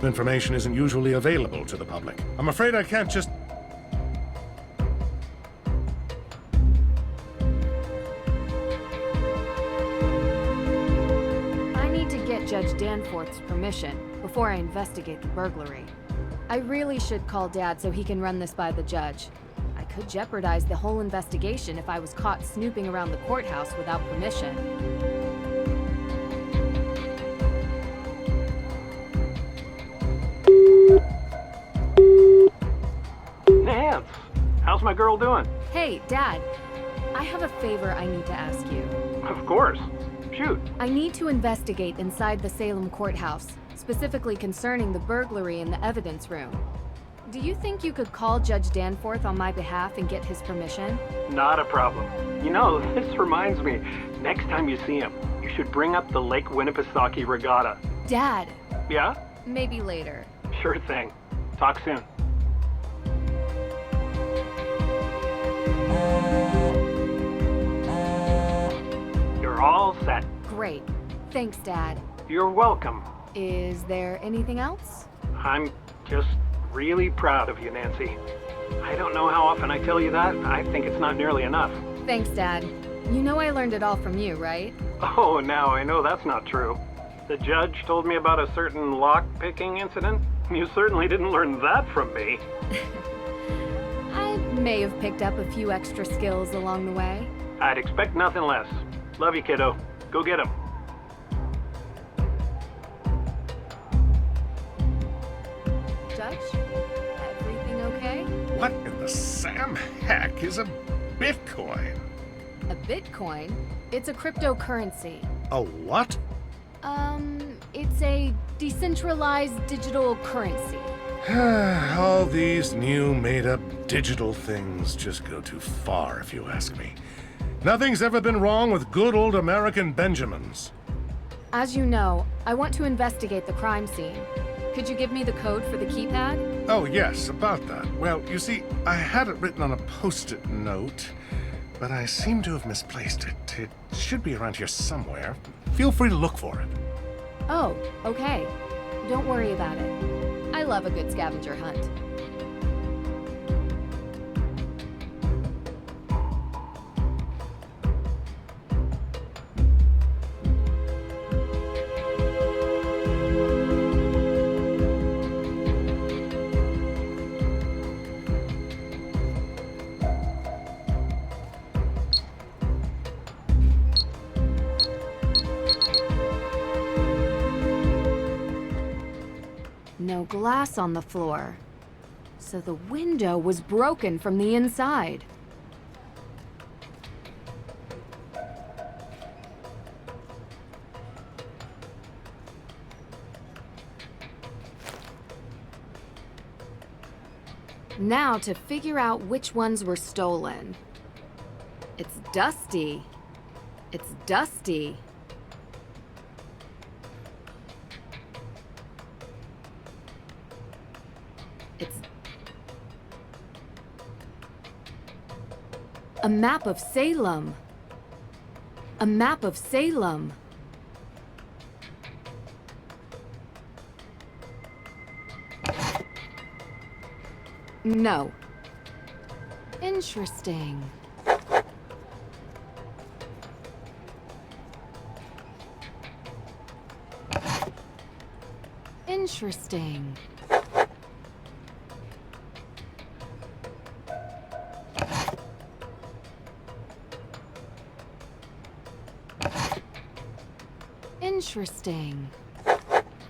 Information isn't usually available to the public. I'm afraid I can't just... I need to get Judge Danforth's permission before I investigate the burglary. I really should call Dad so he can run this by the judge. I could jeopardize the whole investigation if I was caught snooping around the courthouse without permission. Nance, how's my girl doing? Hey, Dad. I have a favor I need to ask you. Of course. Shoot. I need to investigate inside the Salem courthouse, specifically concerning the burglary in the evidence room. Do you think you could call Judge Danforth on my behalf and get his permission? Not a problem. You know, this reminds me, next time you see him, you should bring up the Lake Winnipesaukee Regatta. Dad! Yeah? Maybe later. Sure thing. Talk soon. You're all set. Great. Thanks, Dad. You're welcome. Is there anything else? I'm just really proud of you, Nancy. I don't know how often I tell you that. I think it's not nearly enough. Thanks, Dad. You know I learned it all from you, right? Oh, now I know that's not true. The judge told me about a certain lock-picking incident. You certainly didn't learn that from me. I may have picked up a few extra skills along the way. I'd expect nothing less. Love you, kiddo. Go get him. Judge? Everything okay? What in the Sam heck is a Bitcoin? A Bitcoin? It's a cryptocurrency. A what? It's a decentralized digital currency. All these new made-up digital things just go too far, if you ask me. Nothing's ever been wrong with good old American Benjamins. As you know, I want to investigate the crime scene. Could you give me the code for the keypad? Oh, yes, about that. Well, you see, I had it written on a post-it note, but I seem to have misplaced it. It should be around here somewhere. Feel free to look for it. Oh, okay. Don't worry about it. I love a good scavenger hunt. No glass on the floor, so the window was broken from the inside. Now to figure out which ones were stolen. It's dusty. It's dusty. It's a map of Salem. A map of Salem. No. Interesting. Interesting. Interesting.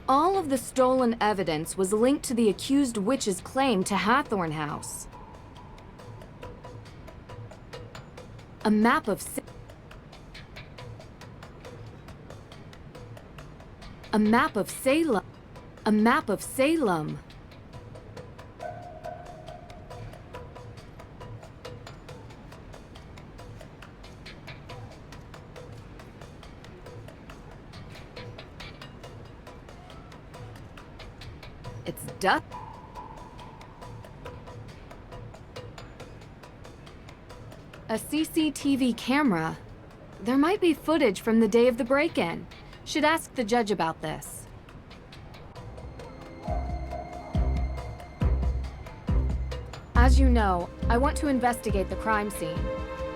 All of the stolen evidence was linked to the accused witch's claim to Hathorne House. A map of a map of Salem. A map of Salem. It's dust. A CCTV camera. There might be footage from the day of the break-in. Should ask the judge about this. As you know, I want to investigate the crime scene.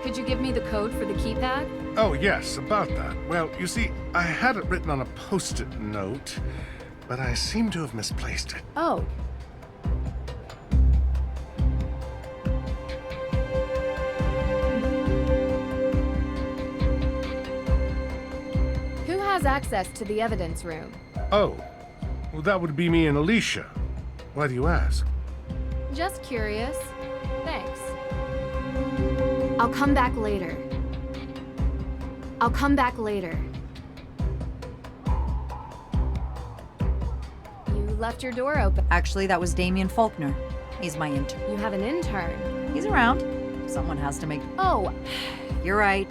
Could you give me the code for the keypad? Oh, yes, about that. Well, you see, I had it written on a post-it note, but I seem to have misplaced it. Oh. Who has access to the evidence room? Oh, well, that would be me and Alicia. Why do you ask? Just curious. Thanks. I'll come back later. I'll come back later. You left your door open. Actually, that was Damien Faulkner. He's my intern. You have an intern. He's around. Someone has to make... Oh, You're right.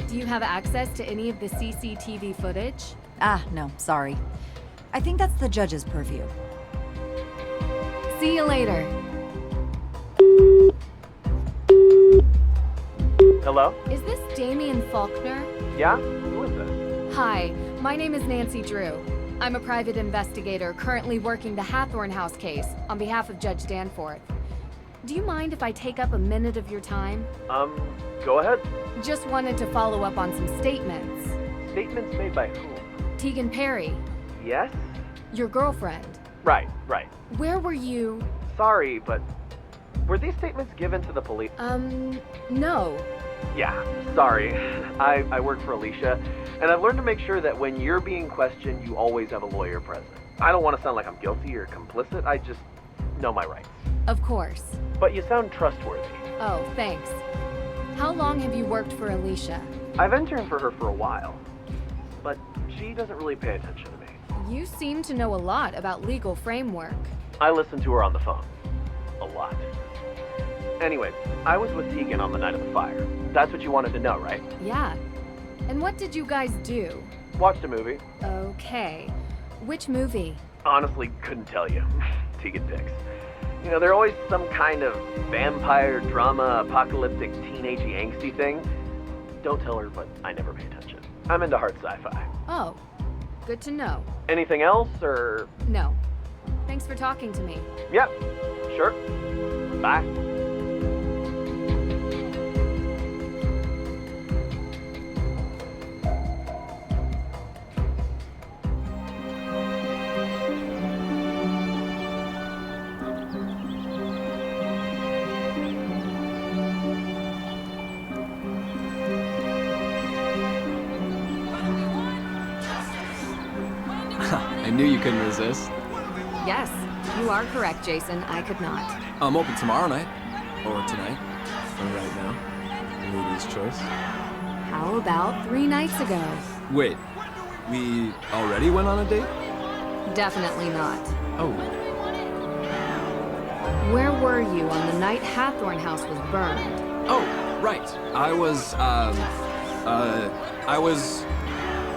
do you have access to any of the CCTV footage? Ah, no, sorry. I think that's the judge's purview. See you later. Hello? Is this Damien Faulkner? Yeah? Who is this? Hi, my name is Nancy Drew. I'm a private investigator currently working the Hathorne House case on behalf of Judge Danforth. Do you mind if I take up a minute of your time? Go ahead. Just wanted to follow up on some statements. Statements made by whom? Tegan Perry, Yes? your girlfriend. Right. Where were you? Sorry, but were these statements given to the police? No. Yeah, sorry. I work for Alicia, and I've learned to make sure that when you're being questioned, you always have a lawyer present. I don't want to sound like I'm guilty or complicit, I just know my rights. Of course. But you sound trustworthy. Oh, thanks. How long have you worked for Alicia? I've interned for her for a while, but she doesn't really pay attention to me. You seem to know a lot about legal framework. I listen to her on the phone. A lot. Anyway, I was with Tegan on the night of the fire. That's what you wanted to know, right? Yeah. And what did you guys do? Watched a movie. Okay. Which movie? Honestly, couldn't tell you. Tegan picks. You know, they're always some kind of vampire, drama, apocalyptic, teenagey, angsty thing. Don't tell her, but I never pay attention. I'm into hard sci-fi. Oh, good to know. Anything else, or...? No. Thanks for talking to me. Yep, sure. Bye. I knew you couldn't resist. Yes, you are correct, Jason. I could not. I'm open tomorrow night. Or tonight. Or right now. Lady's choice. How about 3 nights ago? Wait, we already went on a date? Definitely not. Oh, Where were you on the night Hathorne House was burned? oh, right. I was,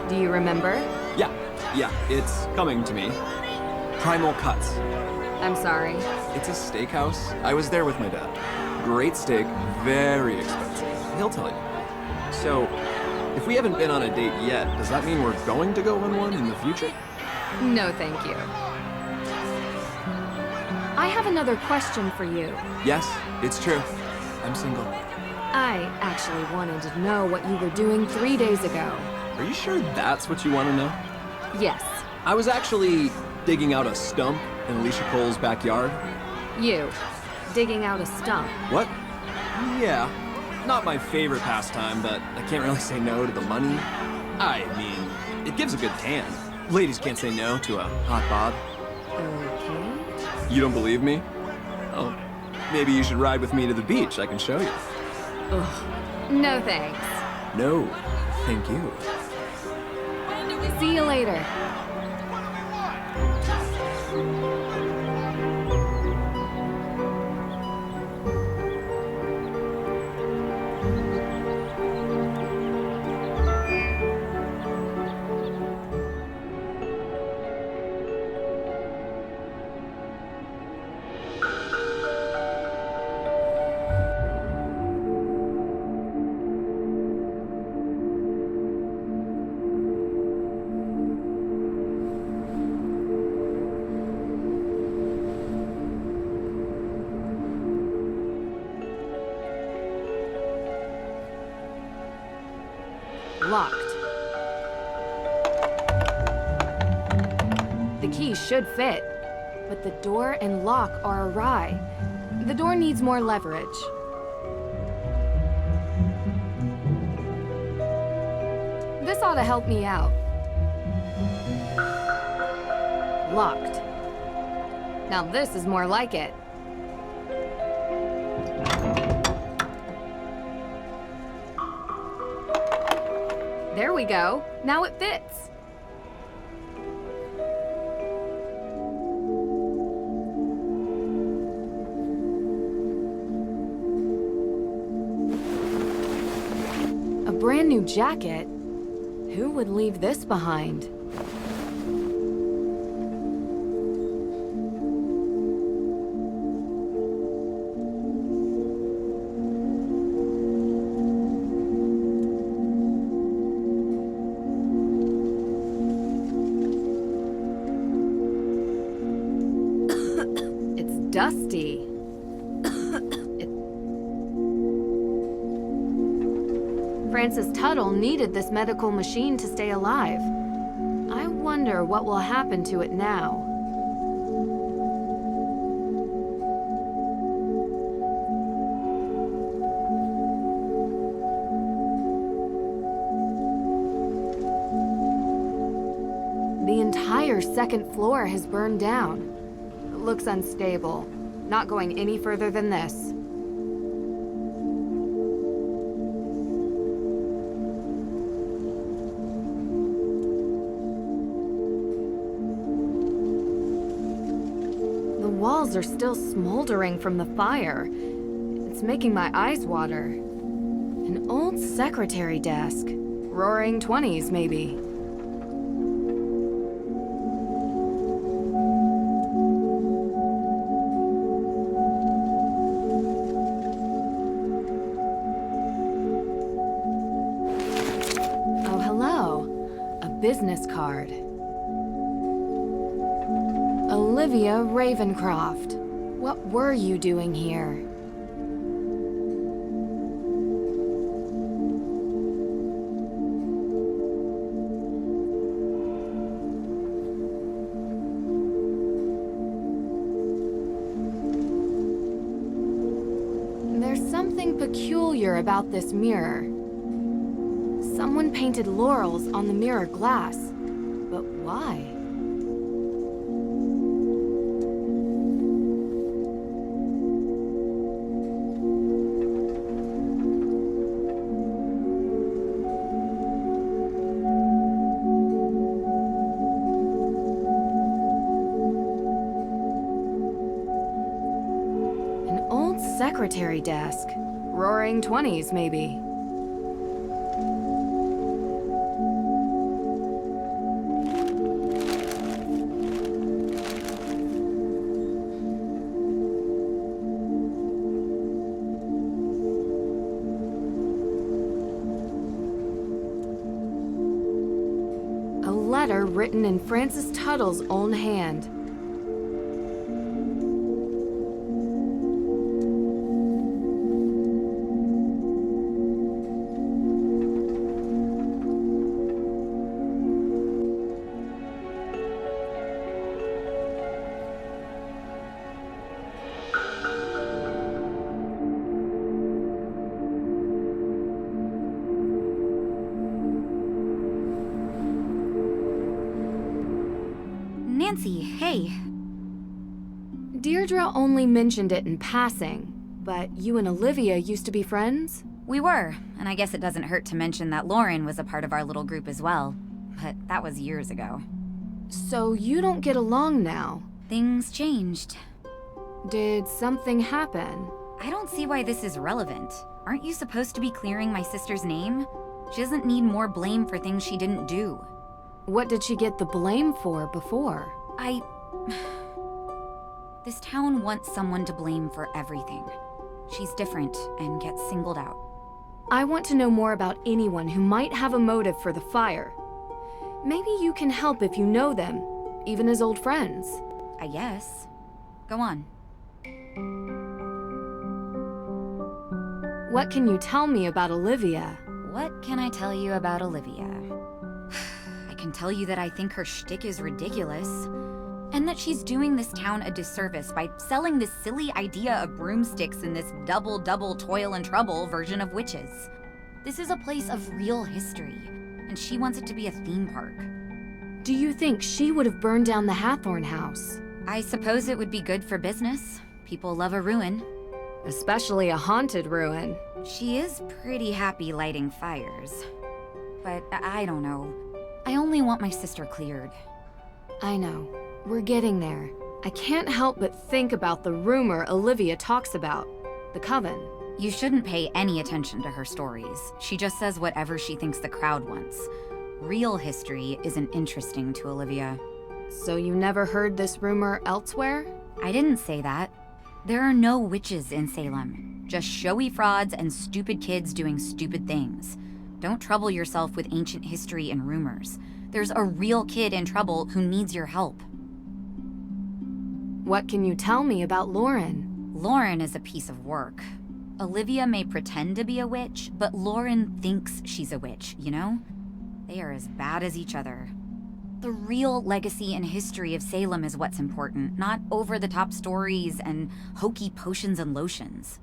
Do you remember? yeah, it's coming to me. Primal Cuts. I'm sorry. It's a steakhouse. I was there with my dad. Great steak, very expensive. He'll tell you. So, if we haven't been on a date yet, does that mean we're going to go on one in the future? No, thank you. I have another question for you. Yes, it's true. I'm single. I actually wanted to know what you were doing 3 days ago. Are you sure that's what you want to know? Yes, I was actually digging out a stump in Alicia Cole's backyard. you. Digging out a stump. What? Yeah. Not my favorite pastime, but I can't really say no to the money. I mean, it gives a good tan. Ladies can't say no to a hot bod. Okay. You don't believe me? Oh, maybe you should ride with me to the beach. I can show you. Ugh. No thanks. No, thank you. See you later. locked. The key should fit, but the door and lock are awry. The door needs more leverage. This ought to help me out. Locked. Now this is more like it. There we go. Now it fits. A brand new jacket? Who would leave this behind? It's dusty. Francis Tuttle needed this medical machine to stay alive. I wonder what will happen to it now. The entire second floor has burned down. It looks unstable. Not going any further than this. The walls are still smoldering from the fire. It's making my eyes water. An old secretary desk. Roaring 20s, maybe. Oh, hello. A business card. Olivia Ravencroft. What were you doing here? There's something peculiar about this mirror. Someone painted laurels on the mirror glass. But why? Secretary desk. Roaring 20s, maybe. A letter written in Francis Tuttle's own hand. Nancy, hey. Deirdre only mentioned it in passing, but you and Olivia used to be friends? We were, and I guess it doesn't hurt to mention that Lauren was a part of our little group as well. But that was years ago. So you don't get along now? Things changed. Did something happen? I don't see why this is relevant. Aren't you supposed to be clearing my sister's name? She doesn't need more blame for things she didn't do. What did she get the blame for before? This town wants someone to blame for everything. She's different and gets singled out. I want to know more about anyone who might have a motive for the fire. Maybe you can help if you know them, even as old friends. I guess. Go on. What can you tell me about Olivia? What can I tell you about Olivia? I can tell you that I think her shtick is ridiculous, and that she's doing this town a disservice by selling this silly idea of broomsticks in this double toil and trouble version of witches. This is a place of real history, and she wants it to be a theme park. Do you think she would have burned down the Hathorn house? I suppose it would be good for business. People love a ruin. Especially a haunted ruin. She is pretty happy lighting fires. But I don't know. I only want my sister cleared. I know. We're getting there. I can't help but think about the rumor Olivia talks about. The coven. You shouldn't pay any attention to her stories. She just says whatever she thinks the crowd wants. Real history isn't interesting to Olivia. So you never heard this rumor elsewhere? I didn't say that. There are no witches in Salem. Just showy frauds and stupid kids doing stupid things. Don't trouble yourself with ancient history and rumors. There's a real kid in trouble who needs your help. What can you tell me about Lauren? Lauren is a piece of work. Olivia may pretend to be a witch, but Lauren thinks she's a witch, you know? They are as bad as each other. The real legacy and history of Salem is what's important, not over-the-top stories and hokey potions and lotions.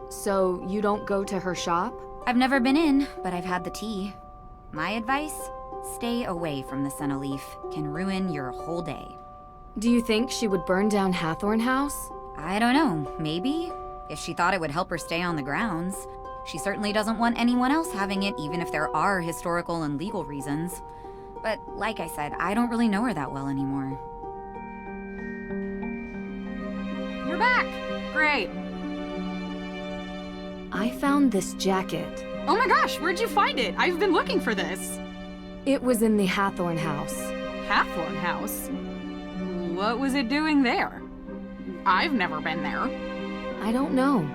So you don't go to her shop? I've never been in, but I've had the tea. My advice? Stay away from the Senna Leaf. Can ruin your whole day. Do you think she would burn down Hathorn House? I don't know, maybe? If she thought it would help her stay on the grounds. She certainly doesn't want anyone else having it, even if there are historical and legal reasons. But like I said, I don't really know her that well anymore. You're back! Great. I found this jacket. Oh my gosh, where'd you find it? I've been looking for this. It was in the Hathorn House. Hathorn House? What was it doing there? I've never been there. I don't know,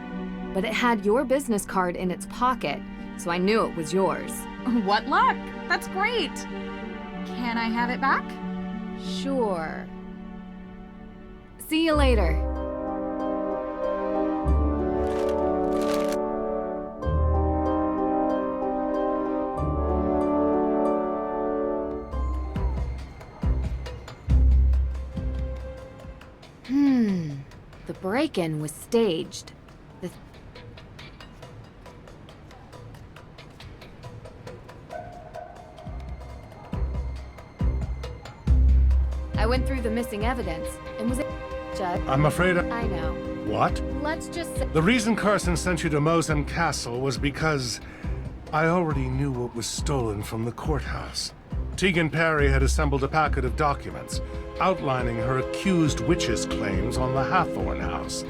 but it had your business card in its pocket, so I knew it was yours. What luck! That's great! Can I have it back? Sure. See you later. The break-in was staged. I went through the missing evidence and was Judd. I'm afraid I know. What? Let's just say The reason Carson sent you to Mosem Castle was because I already knew what was stolen from the courthouse. Tegan Perry had assembled a packet of documents outlining her accused witches' claims on the Hathorn House.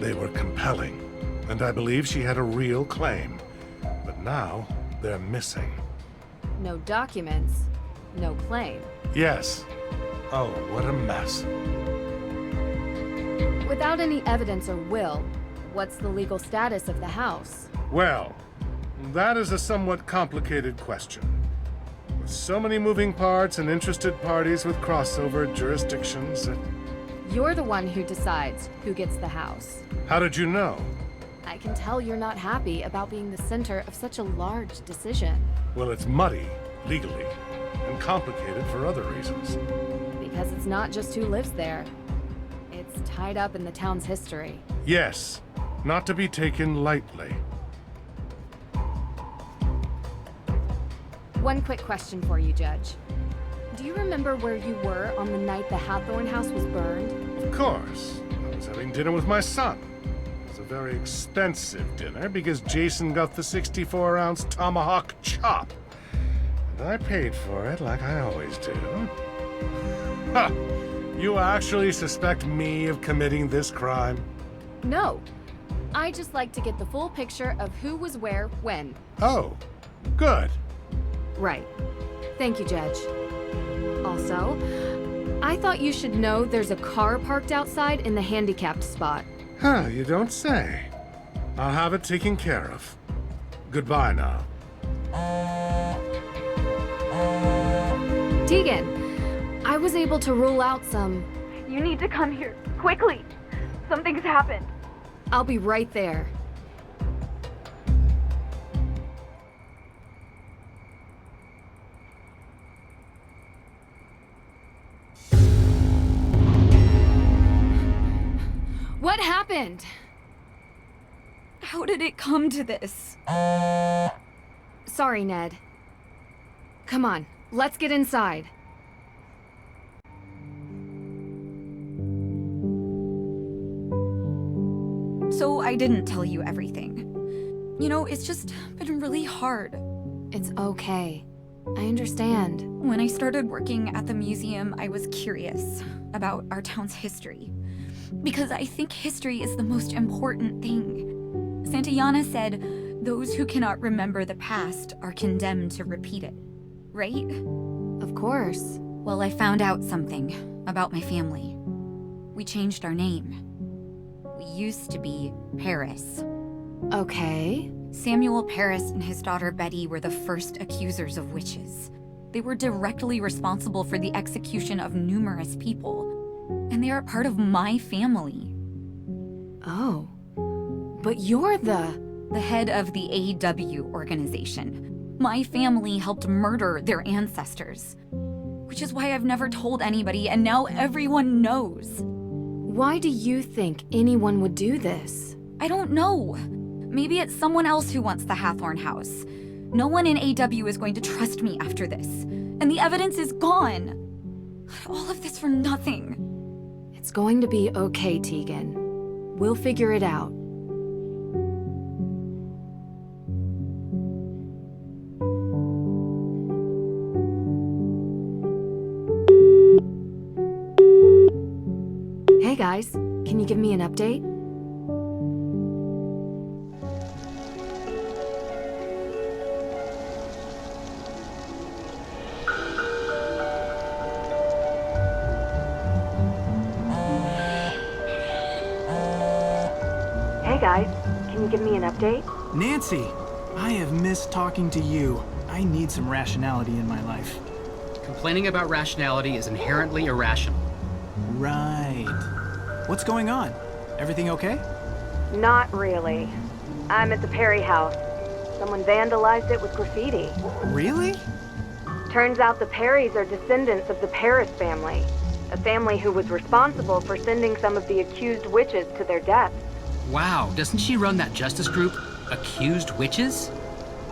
They were compelling, and I believe she had a real claim. But now, they're missing. no documents, no claim. Yes. Oh, what a mess. Without any evidence or will, what's the legal status of the house? Well, that is a somewhat complicated question. With so many moving parts and interested parties with crossover jurisdictions, You're the one who decides who gets the house. how did you know? I can tell you're not happy about being the center of such a large decision. Well, it's muddy, legally, and complicated for other reasons. Because it's not just who lives there. It's tied up in the town's history. Yes, not to be taken lightly. One quick question for you, Judge. Do you remember where you were on the night the Hathorn house was burned? Of course. I was having dinner with my son. It was a very expensive dinner because Jason got the 64-ounce tomahawk chop. And I paid for it like I always do. Ha! You actually suspect me of committing this crime? No. I just like to get the full picture of who was where, when. Oh, good. Right. Thank you, Judge. Also, I thought you should know there's a car parked outside in the handicapped spot. Huh, you don't say. I'll have it taken care of. Goodbye now. Tegan, I was able to rule out some... You need to come here, quickly. Something's happened. I'll be right there. What happened? How did it come to this? Sorry, Ned. Come on, let's get inside. So I didn't tell you everything. You know, it's just been really hard. It's okay. I understand. When I started working at the museum, I was curious about our town's history. Because I think history is the most important thing. Santayana said, those who cannot remember the past are condemned to repeat it. Right? Of course. Well, I found out something about my family. We changed our name. We used to be Paris. Okay. Samuel Paris and his daughter Betty were the first accusers of witches. They were directly responsible for the execution of numerous people. And they are part of my family. Oh. But you're the head of the AW organization. My family helped murder their ancestors. Which is why I've never told anybody, and now everyone knows. Why do you think anyone would do this? I don't know. Maybe it's someone else who wants the Hathorn house. No one in AW is going to trust me after this. And the evidence is gone. All of this for nothing. It's going to be okay, Tegan. We'll figure it out. Hey guys, can you give me an update? Hey guys, can you give me an update? Nancy, I have missed talking to you. I need some rationality in my life. Complaining about rationality is inherently irrational. Right. What's going on? Everything okay? Not really. I'm at the Perry house. Someone vandalized it with graffiti. Really? Turns out the Perrys are descendants of the Paris family, a family who was responsible for sending some of the accused witches to their deaths. Wow, doesn't she run that justice group, Accused Witches?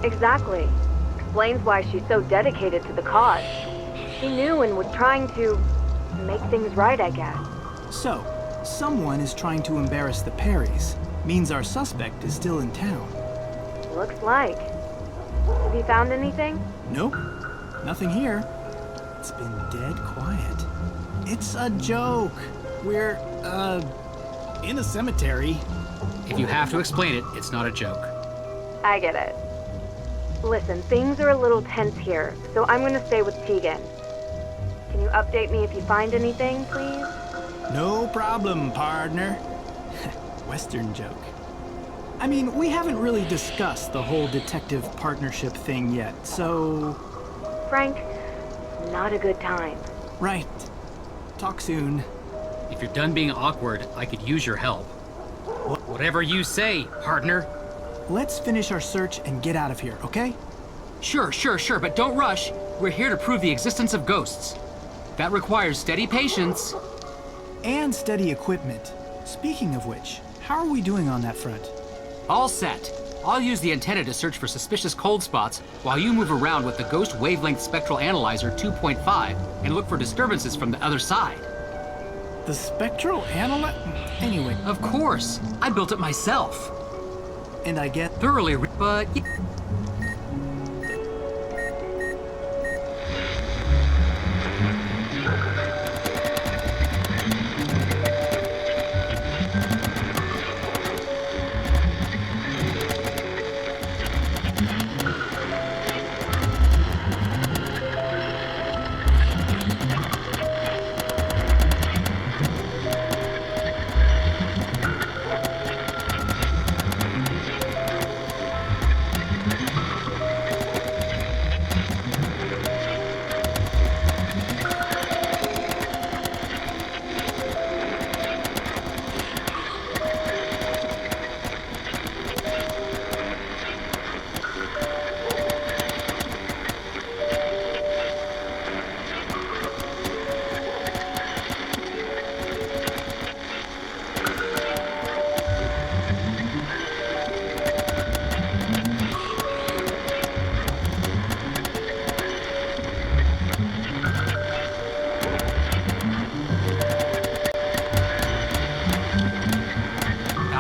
Exactly. Explains why she's so dedicated to the cause. She knew and was trying to make things right, I guess. So, someone is trying to embarrass the Perrys. Means our suspect is still in town. Looks like. Have you found anything? Nope. Nothing here. It's been dead quiet. It's a joke. We're, in a cemetery. If you have to explain it, it's not a joke. I get it. Listen, things are a little tense here, so I'm gonna stay with Tegan. Can you update me if you find anything, please? No problem, partner. Western joke. I mean, we haven't really discussed the whole detective partnership thing yet, so... Frank, not a good time. Right. Talk soon. If you're done being awkward, I could use your help. Whatever you say, partner. Let's finish our search and get out of here, okay? Sure, but don't rush. We're here to prove the existence of ghosts. That requires steady patience. And steady equipment. Speaking of which, how are we doing on that front? All set. I'll use the antenna to search for suspicious cold spots while you move around with the Ghost Wavelength Spectral Analyzer 2.5 and look for disturbances from the other side. The spectral analyzer? Anyway. Of course. I built it myself. And I get... Thoroughly, but...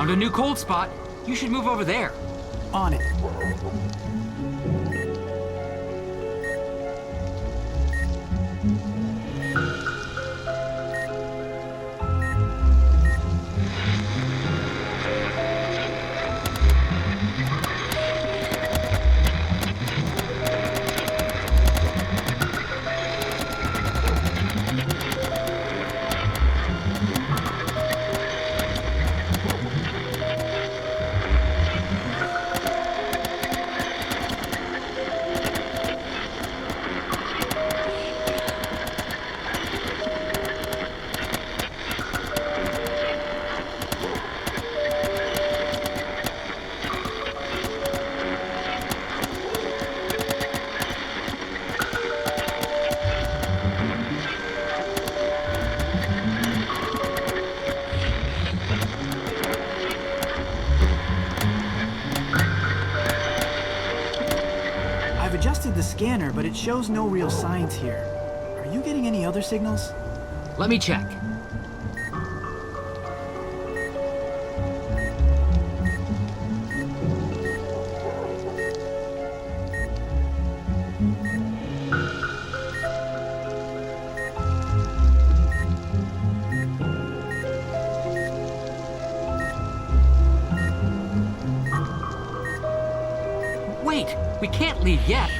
Found a new cold spot. You should move over there. On it. I've adjusted the scanner, but it shows no real signs here. Are you getting any other signals? Let me check. Wait, we can't leave yet.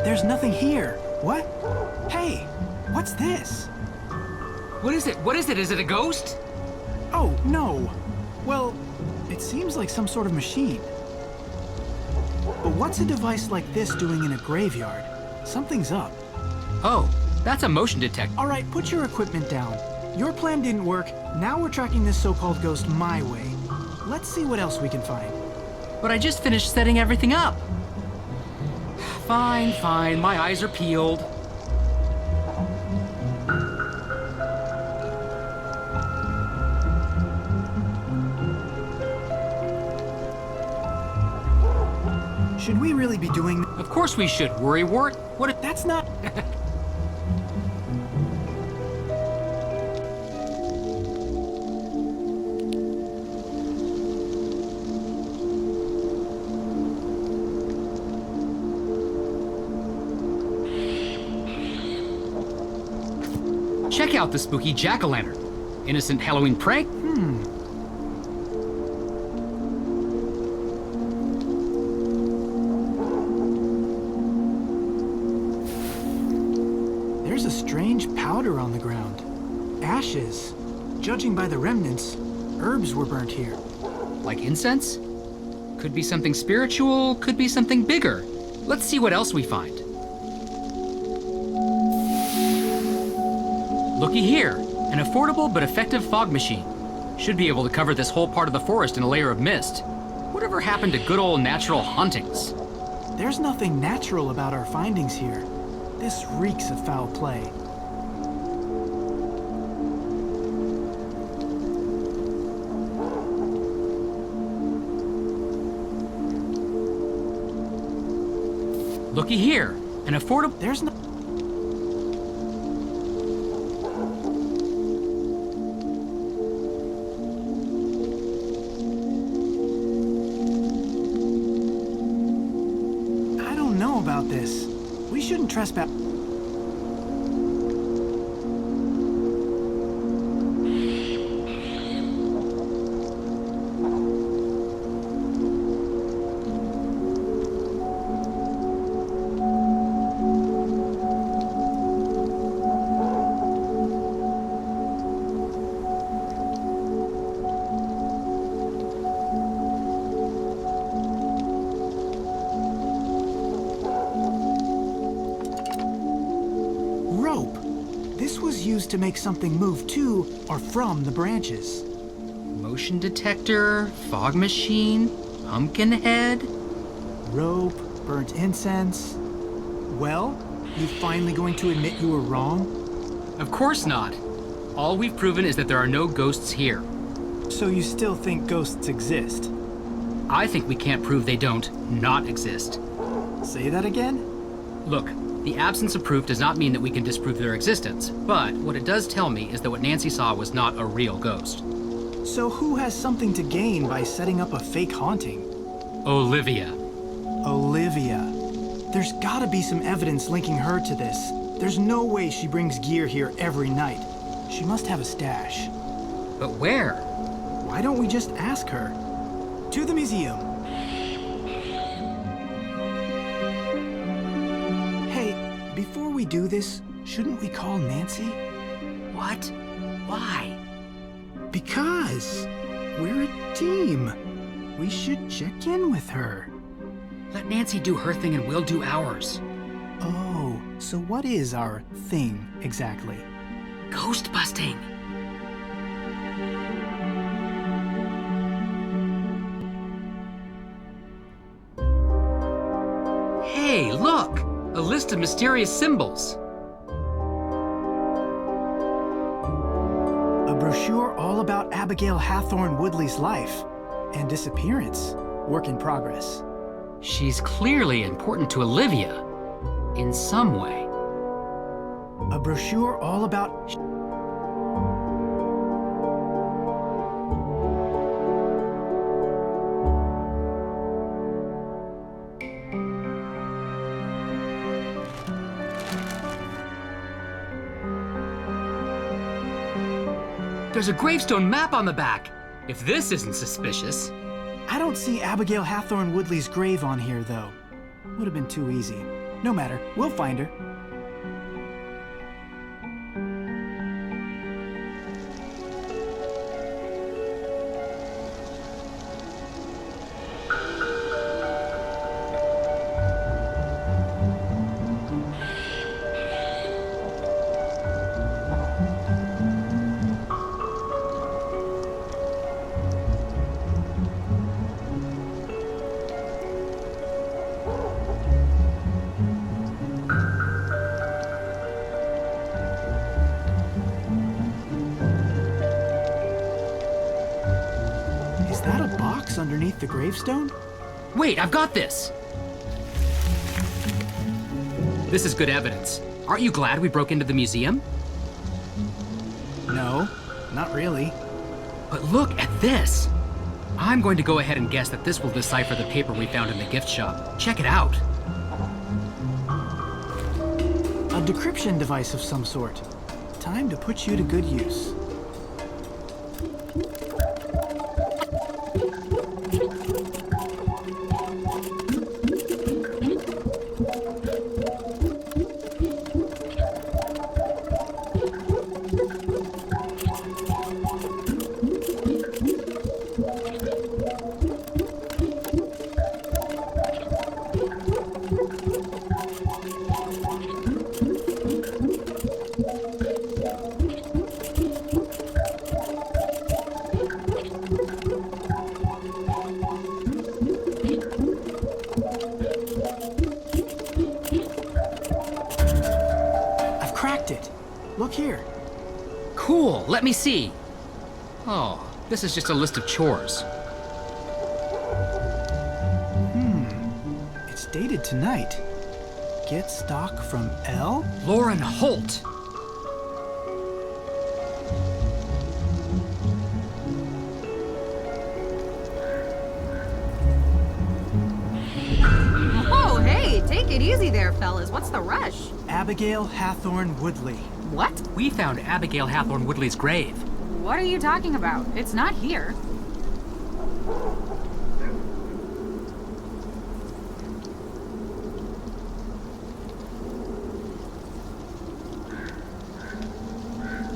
There's nothing here. What? Hey, what's this? What is it? What is it? Is it a ghost? Oh, no. Well, it seems like some sort of machine. But what's a device like this doing in a graveyard? Something's up. Oh, that's a motion detector. All right, put your equipment down. Your plan didn't work. Now we're tracking this so-called ghost my way. Let's see what else we can find. But I just finished setting everything up. Fine, fine. My eyes are peeled. Should we really be doing... Of course we should, Worrywart. What if... That's not... Check out the spooky jack-o'-lantern. Innocent Halloween prank? There's a strange powder on the ground. Ashes. Judging by the remnants, herbs were burnt here. Like incense? Could be something spiritual, could be something bigger. Let's see what else we find. Looky here, an affordable but effective fog machine. Should be able to cover this whole part of the forest in a layer of mist. Whatever happened to good old natural hauntings? There's nothing natural about our findings here. This reeks of foul play. Looky here, an affordable... There's no... I don't know about this. We shouldn't trespass... was used to make something move to or from the branches. Motion detector, fog machine, pumpkin head. Rope, burnt incense. Well, you finally going to admit you were wrong? Of course not. All we've proven is that there are no ghosts here. So you still think ghosts exist? I think we can't prove they don't not exist. Say that again? Look, the absence of proof does not mean that we can disprove their existence, but what it does tell me is that what Nancy saw was not a real ghost. So who has something to gain by setting up a fake haunting? Olivia. Olivia. There's gotta be some evidence linking her to this. There's no way she brings gear here every night. She must have a stash. But where? Why don't we just ask her? To the museum. Hey, before we do this, shouldn't we call Nancy? What? Why? Because we're a team. We should check in with her. Let Nancy do her thing and we'll do ours. Oh, so what is our thing exactly? Ghost busting. Hey, look! A list of mysterious symbols. A brochure all about Abigail Hathorne Woodley's life and disappearance. Work in progress. She's clearly important to Olivia. In some way. A brochure all about... There's a gravestone map on the back. If this isn't suspicious. I don't see Abigail Hathorne Woodley's grave on here, though. Would have been too easy. No matter, we'll find her. Is that a box underneath the gravestone? Wait, I've got this! This is good evidence. Aren't you glad we broke into the museum? No, not really. But look at this! I'm going to go ahead and guess that this will decipher the paper we found in the gift shop. Check it out. A decryption device of some sort. Time to put you to good use. Look here. Cool, let me see. Oh, this is just a list of chores. It's dated tonight. Get stock from L? Lauren Holt. Oh, hey, take it easy there, fellas. What's the rush? Abigail Hathorne Woodley. What? We found Abigail Hathorne Woodley's grave. What are you talking about? It's not here.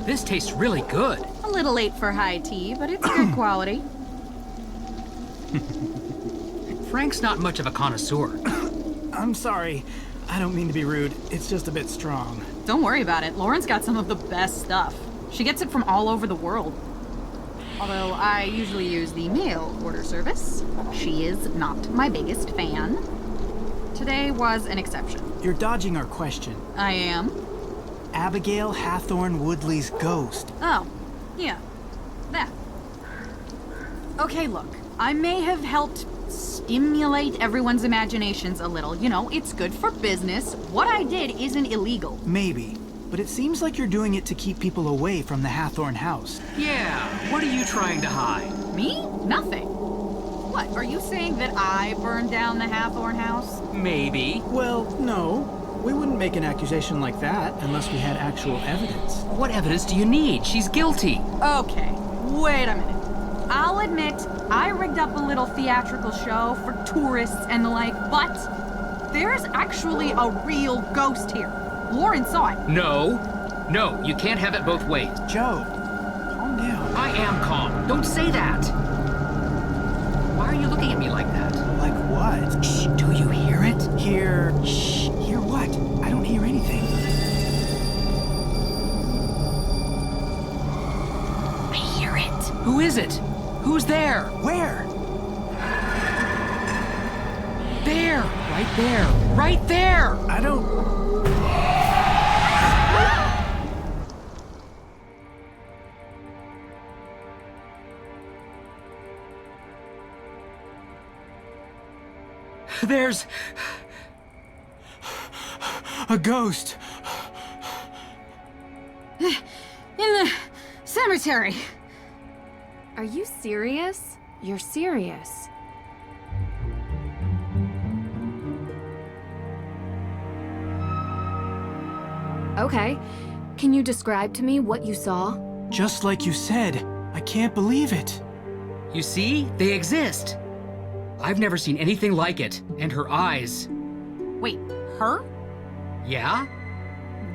This tastes really good. A little late for high tea, but it's good quality. Frank's not much of a connoisseur. I'm sorry. I don't mean to be rude. It's just a bit strong. Don't worry about it. Lauren's got some of the best stuff. She gets it from all over the world. Although I usually use the mail order service. She is not my biggest fan. Today was an exception. You're dodging our question. I am? Abigail Hathorne Woodley's ghost. Oh, yeah. That. Okay, look. I may have helped stimulate everyone's imaginations a little. You know, it's good for business. What I did isn't illegal. Maybe. But it seems like you're doing it to keep people away from the Hathorne house. Yeah, what are you trying to hide? Me? Nothing. What, are you saying that I burned down the Hathorne house? Maybe. Well, no. We wouldn't make an accusation like that unless we had actual evidence. What evidence do you need? She's guilty. Okay, wait a minute. I'll admit, I rigged up a little theatrical show for tourists and the like, but there's actually a real ghost here. Lauren saw it. No, you can't have it both ways. Joe, calm down. I am calm. Don't say that. Why are you looking at me like that? Like what? Shh, do you hear it? Hear... Shh, hear what? I don't hear anything. I hear it. Who is it? Who's there? Where? There! Right there! Right there! I don't... There's... a ghost! In the cemetery. Are you serious? You're serious. Okay. Can you describe to me what you saw? Just like you said, I can't believe it. You see? They exist. I've never seen anything like it. And her eyes. Wait, her? Yeah?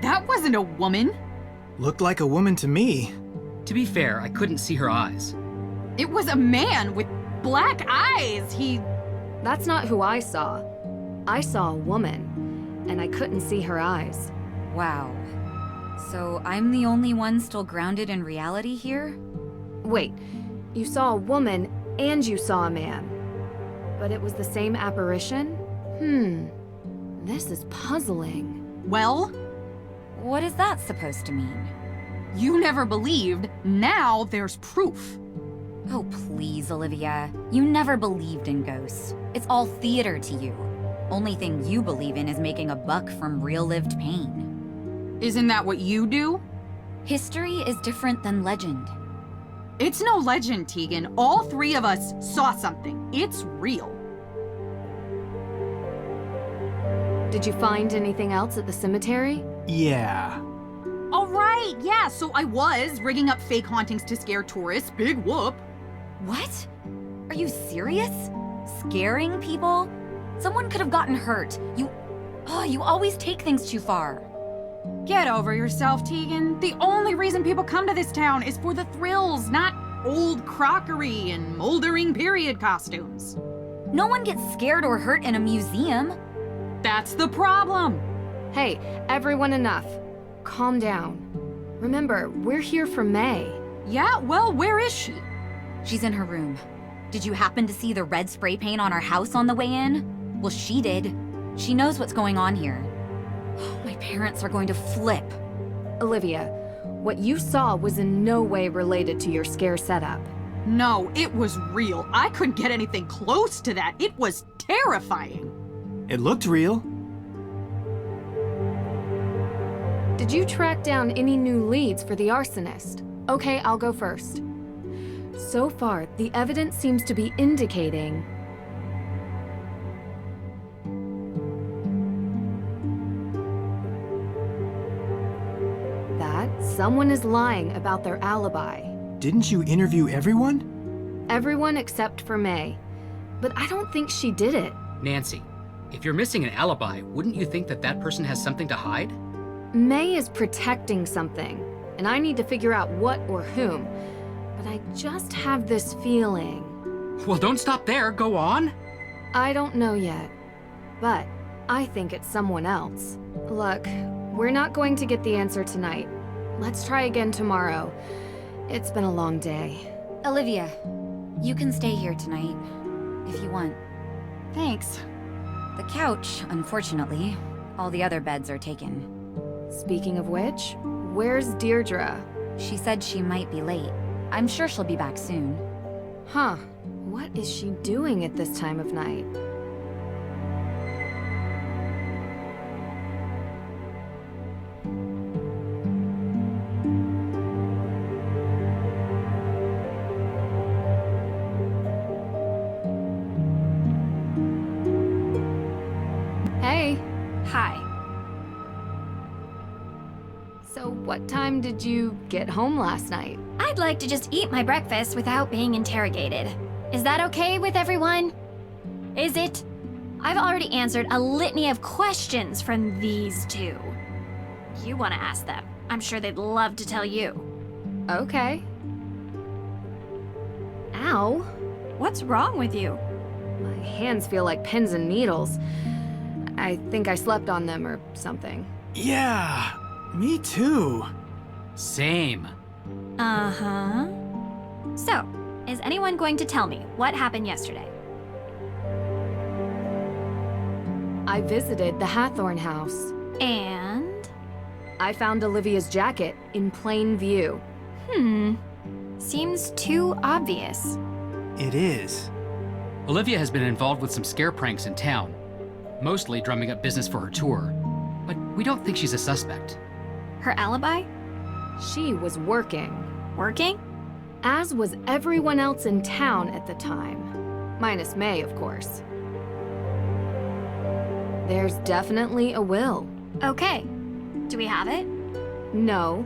That wasn't a woman. Looked like a woman to me. To be fair, I couldn't see her eyes. It was a man with black eyes. That's not who I saw. I saw a woman, and I couldn't see her eyes. Wow. So I'm the only one still grounded in reality here? Wait, you saw a woman and you saw a man. But it was the same apparition? This is puzzling. Well, What is that supposed to mean? you never believed. Now there's proof. Oh, please, Olivia. You never believed in ghosts. It's all theater to you. Only thing you believe in is making a buck from real-lived pain. Isn't that what you do? History is different than legend. It's no legend, Tegan. All three of us saw something. It's real. Did you find anything else at the cemetery? Yeah. All right, yeah, so I was rigging up fake hauntings to scare tourists. Big whoop. What? Are you serious? Scaring people? Someone could have gotten hurt. You always take things too far. Get over yourself, Tegan. The only reason people come to this town is for the thrills, not old crockery and moldering period costumes. No one gets scared or hurt in a museum. That's the problem. Hey, everyone enough. Calm down. Remember, we're here for May. Yeah, well, where is she? She's in her room. Did you happen to see the red spray paint on our house on the way in? Well, she did. She knows what's going on here. My parents are going to flip. Olivia, what you saw was in no way related to your scare setup. No, it was real. I couldn't get anything close to that. It was terrifying. It looked real. Did you track down any new leads for the arsonist? Okay, I'll go first. So far, the evidence seems to be indicating that someone is lying about their alibi. Didn't you interview everyone? Everyone except for May. But I don't think she did it. Nancy, if you're missing an alibi, wouldn't you think that that person has something to hide? May is protecting something, and I need to figure out what or whom. But I just have this feeling. Well, don't stop there. Go on. I don't know yet, but I think it's someone else. Look, We're not going to get the answer tonight. Let's try again tomorrow. It's been a long day. Olivia, you can stay here tonight, if you want. Thanks. The couch, unfortunately. All the other beds are taken. Speaking of which, where's Deirdre? She said she might be late. I'm sure she'll be back soon. Huh. What is she doing at this time of night? Hey. Hi. So what time did you get home last night? I'd like to just eat my breakfast without being interrogated. Is that okay with everyone? Is it? I've already answered a litany of questions from these two. You want to ask them. I'm sure they'd love to tell you. Okay. Ow. What's wrong with you? My hands feel like pins and needles. I think I slept on them or something. Yeah, me too. Same. Uh-huh. So, is anyone going to tell me what happened yesterday? I visited the Hathorn house. And? I found Olivia's jacket in plain view. Seems too obvious. It is. Olivia has been involved with some scare pranks in town, mostly drumming up business for her tour. But we don't think she's a suspect. Her alibi? She was working. Working? As was everyone else in town at the time. Minus May, of course. There's definitely a will. Okay. Do we have it? No,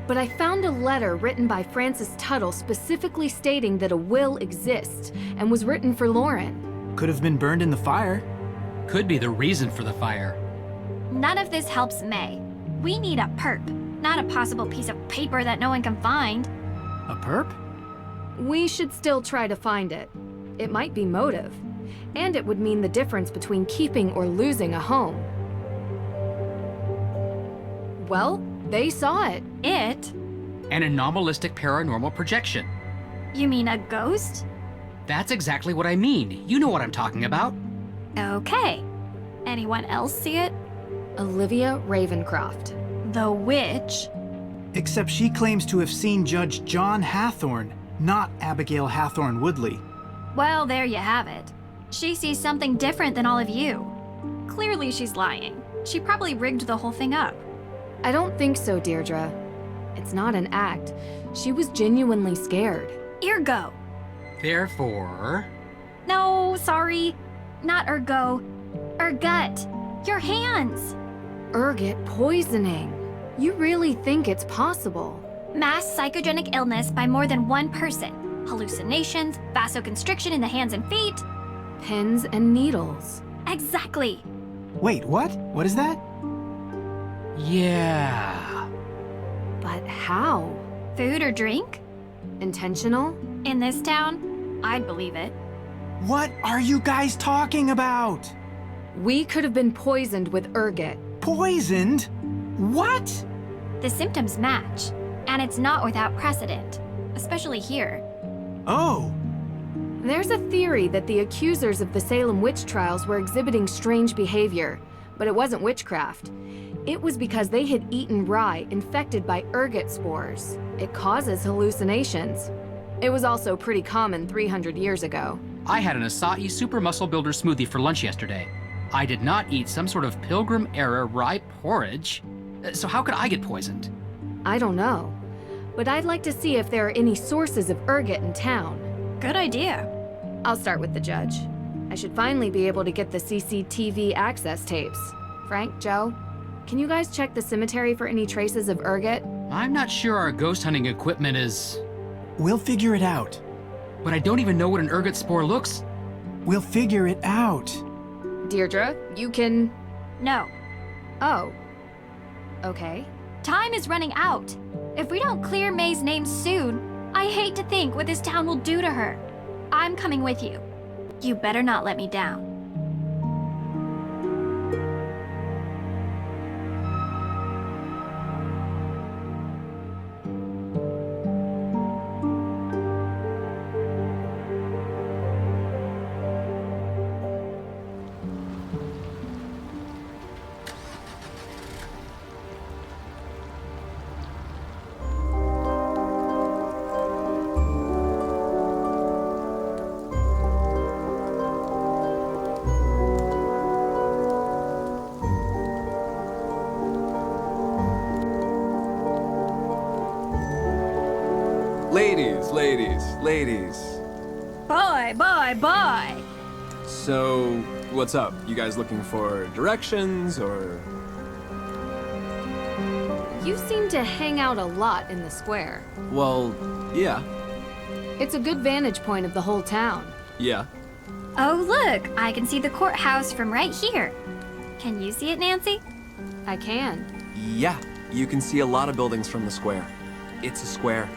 but I found a letter written by Francis Tuttle specifically stating that a will exists and was written for Lauren. Could have been burned in the fire. Could be the reason for the fire. None of this helps May. We need a perp, not a possible piece of paper that no one can find. A perp? We should still try to find it. It might be motive, and it would mean the difference between keeping or losing a home. Well, they saw it. It? An anomalistic paranormal projection. You mean a ghost? That's exactly what I mean. You know what I'm talking about. Okay. Anyone else see it? Olivia Ravencroft. The witch? Except she claims to have seen Judge John Hathorn, not Abigail Hathorn Woodley. Well, there you have it. She sees something different than all of you. Clearly she's lying. She probably rigged the whole thing up. I don't think so, Deirdre. It's not an act. She was genuinely scared. Ergo. Therefore... No, sorry. Not ergo. Ergut. Your hands. Ergot poisoning. You really think it's possible? Mass psychogenic illness by more than one person. Hallucinations, vasoconstriction in the hands and feet. Pins and needles. Exactly. Wait, what? What is that? Yeah... But how? Food or drink? Intentional? In this town? I'd believe it. What are you guys talking about? We could have been poisoned with ergot. Poisoned? What? The symptoms match, and it's not without precedent, especially here. Oh. There's a theory that the accusers of the Salem witch trials were exhibiting strange behavior, but it wasn't witchcraft. It was because they had eaten rye infected by ergot spores. It causes hallucinations. It was also pretty common 300 years ago. I had an acai super muscle builder smoothie for lunch yesterday. I did not eat some sort of Pilgrim-era rye porridge. So how could I get poisoned? I don't know, but I'd like to see if there are any sources of ergot in town. Good idea. I'll start with the judge. I should finally be able to get the CCTV access tapes. Frank, Joe, can you guys check the cemetery for any traces of ergot? I'm not sure our ghost hunting equipment is... We'll figure it out. But I don't even know what an ergot spore looks. We'll figure it out. Deirdre, you can... No. Oh. Okay. Time is running out. If we don't clear May's name soon, I hate to think what this town will do to her. I'm coming with you. You better not let me down. Ladies. Boy, boy, boy. So, what's up? You guys looking for directions, or...? You seem to hang out a lot in the square. Well, yeah. It's a good vantage point of the whole town. Yeah. Oh, look, I can see the courthouse from right here. Can you see it, Nancy? I can. Yeah, you can see a lot of buildings from the square. It's a square.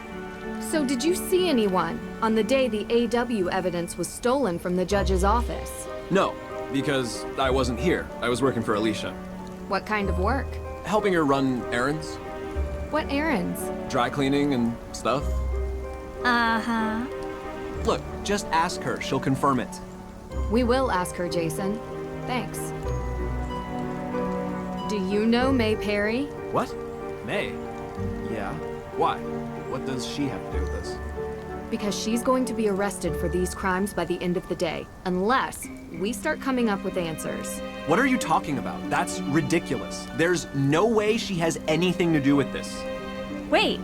So did you see anyone on the day the AW evidence was stolen from the judge's office? No, because I wasn't here. I was working for Alicia. What kind of work? Helping her run errands. What errands? Dry cleaning and stuff. Uh-huh. Look, just ask her. She'll confirm it. We will ask her, Jason. Thanks. Do you know May Perry? What? May? Yeah. Why? What does she have to do with this? Because she's going to be arrested for these crimes by the end of the day, unless we start coming up with answers. What are you talking about? That's ridiculous. There's no way she has anything to do with this. Wait,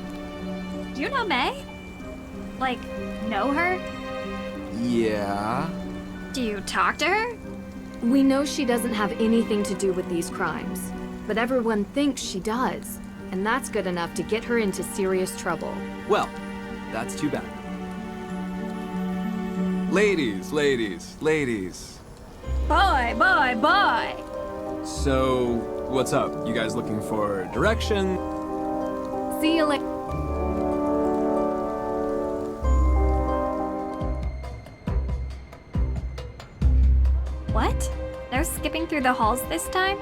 do you know May? Like, know her? Yeah. Do you talk to her? We know she doesn't have anything to do with these crimes, but everyone thinks she does, and that's good enough to get her into serious trouble. Well, that's too bad. Ladies. Boy, boy, boy. So, what's up? You guys looking for direction? See you later. What? No skipping through the halls this time?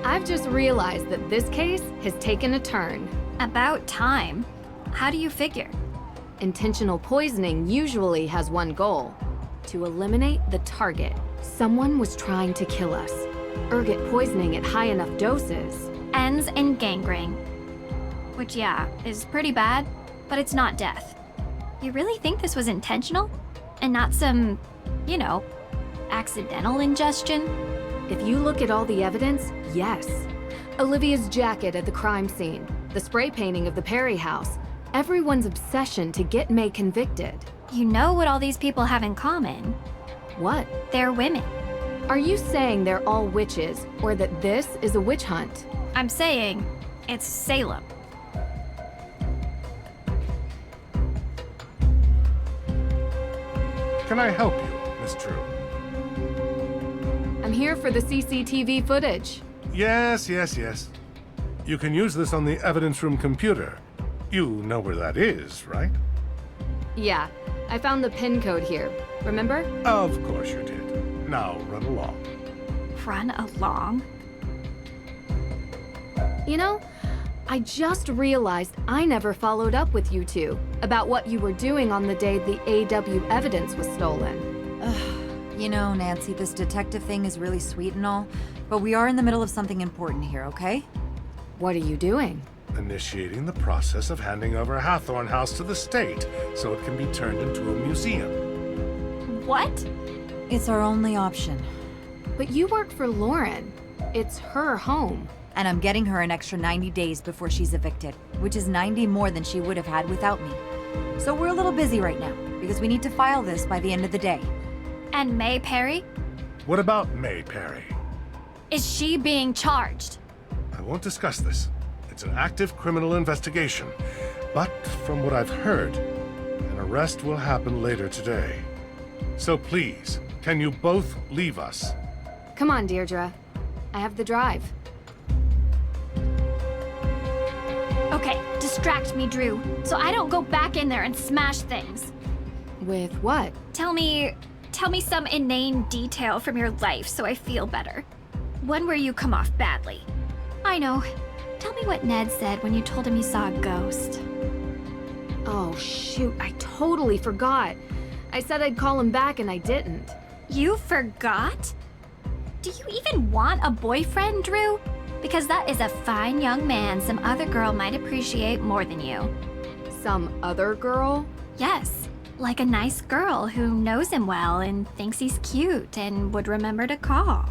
I've just realized that this case has taken a turn. About time. How do you figure? Intentional poisoning usually has one goal: to eliminate the target. Someone was trying to kill us. Ergot poisoning at high enough doses. Ends in gangrene. Which, yeah, is pretty bad, but it's not death. You really think this was intentional? And not some, you know, accidental ingestion? If you look at all the evidence, yes. Olivia's jacket at the crime scene, the spray painting of the Perry house, everyone's obsession to get May convicted. You know what all these people have in common? What? They're women. Are you saying they're all witches, or that this is a witch hunt? I'm saying it's Salem. Can I help you, Miss True? I'm here for the CCTV footage. Yes. You can use this on the evidence room computer. You know where that is, right? Yeah, I found the PIN code here. Remember? Of course you did. Now run along. Run along? You know, I just realized I never followed up with you two about what you were doing on the day the AW evidence was stolen. You know, Nancy, this detective thing is really sweet and all, but we are in the middle of something important here, okay? What are you doing? Initiating the process of handing over Hathorn House to the state so it can be turned into a museum. What? It's our only option. But you work for Lauren. It's her home. And I'm getting her an extra 90 days before she's evicted, which is 90 more than she would have had without me. So we're a little busy right now, because we need to file this by the end of the day. And May Perry? What about May Perry? Is she being charged? I won't discuss this. It's an active criminal investigation. But from what I've heard, an arrest will happen later today. So please, can you both leave us? Come on, Deirdre. I have the drive. Okay, distract me, Drew, so I don't go back in there and smash things. With what? Tell me some inane detail from your life so I feel better. One where you come off badly. I know. Tell me what Ned said when you told him you saw a ghost. Oh, shoot, I totally forgot. I said I'd call him back and I didn't. You forgot? Do you even want a boyfriend, Drew? Because that is a fine young man some other girl might appreciate more than you. Some other girl? Yes, like a nice girl who knows him well and thinks he's cute and would remember to call.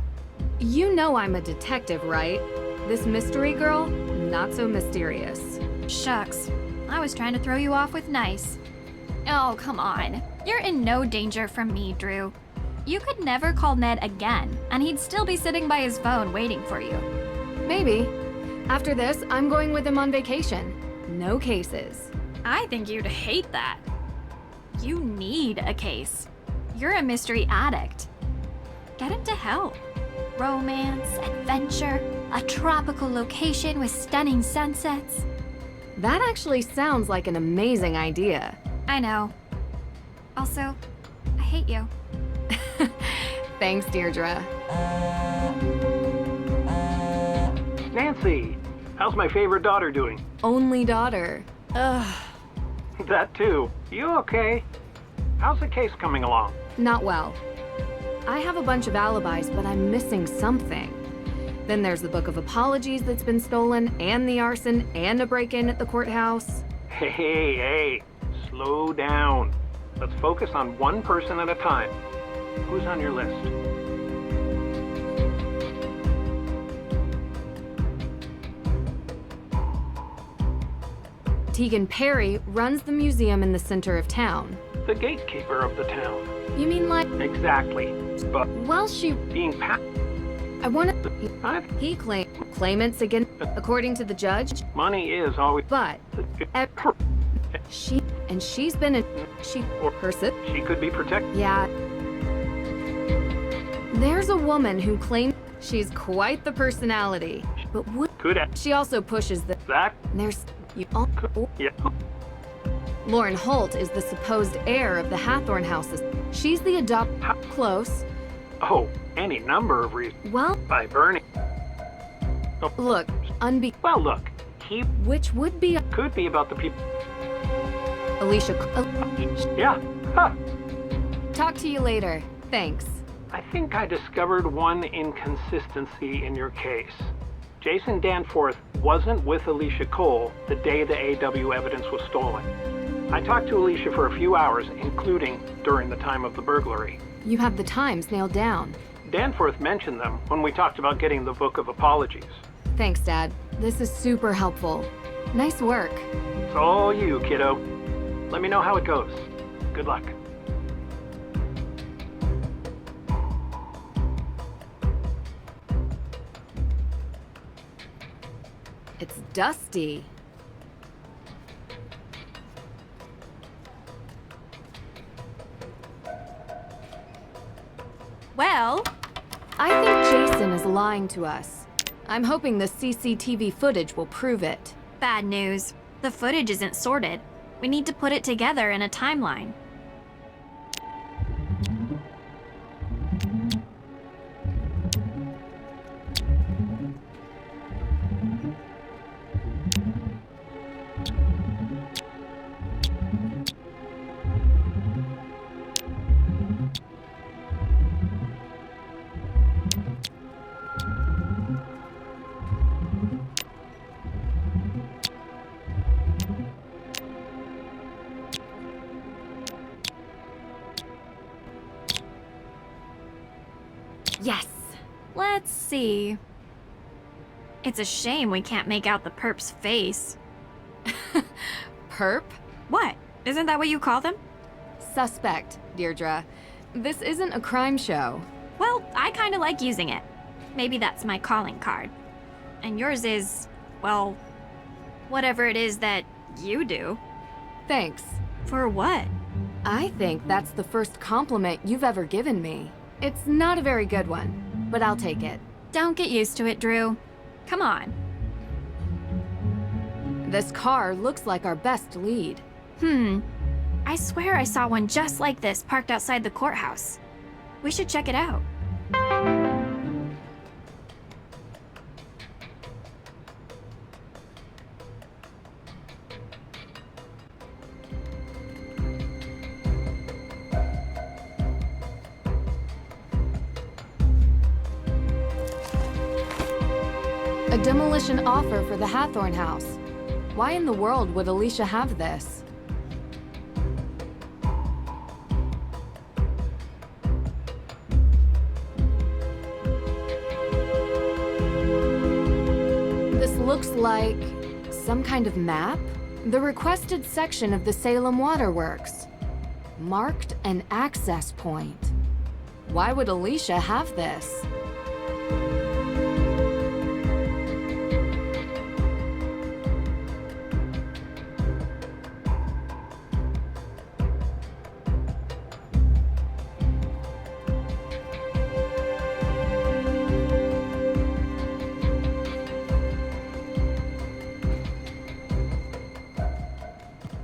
You know I'm a detective, right? This mystery girl, not so mysterious. Shucks, I was trying to throw you off with nice. Oh, come on. You're in no danger from me, Drew. You could never call Ned again, and he'd still be sitting by his phone waiting for you. Maybe. After this, I'm going with him on vacation. No cases. I think you'd hate that. You need a case. You're a mystery addict. Get into help. Romance, adventure, a tropical location with stunning sunsets. That actually sounds like an amazing idea. I know. Also, I hate you. Thanks, Deirdre. Nancy, how's my favorite daughter doing? Only daughter. Ugh. That too. You okay? How's the case coming along? Not well. I have a bunch of alibis, but I'm missing something. Then there's the book of apologies that's been stolen, and the arson, and a break-in at the courthouse. Hey, slow down. Let's focus on one person at a time. Who's on your list? Tegan Perry runs the museum in the center of town. The gatekeeper of the town. You mean like... Exactly. But Well, she... being I want to... He claimants again, according to the judge. money is always... But... She's been a... She could be protected. Yeah. There's a woman who claims she's quite the personality, but she also pushes That? There's... Yeah. Lauren Holt is the supposed heir of the Hathorn houses. She's the Close. Oh, any number of reasons. Well... By Bernie. Oh. Look, Well, look. Which would be... Could be about the people... Alicia... Yeah. Huh. Talk to you later. Thanks. I think I discovered one inconsistency in your case. Jason Danforth wasn't with Alicia Cole the day the AW evidence was stolen. I talked to Alicia for a few hours, including during the time of the burglary. You have the times nailed down. Danforth mentioned them when we talked about getting the Book of Apologies. Thanks, Dad. This is super helpful. Nice work. It's all you, kiddo. Let me know how it goes. Good luck. It's dusty. Well, I think Jason is lying to us. I'm hoping the CCTV footage will prove it. bad news. The footage isn't sorted. We need to put it together in a timeline. Yes. Let's see. It's a shame we can't make out the perp's face. Perp? What? Isn't that what you call them? Suspect, Deirdre. This isn't a crime show. Well, I kinda like using it. Maybe that's my calling card. And yours is, well, whatever it is that you do. Thanks. For what? I think that's the first compliment you've ever given me. It's not a very good one, but I'll take it. Don't get used to it, Drew. Come on. This car looks like our best lead. I swear I saw one just like this parked outside the courthouse. We should check it out. A demolition offer for the Hathorn house. Why in the world would Alicia have this? This looks like some kind of map? The requested section of the Salem Waterworks. Marked an access point. Why would Alicia have this?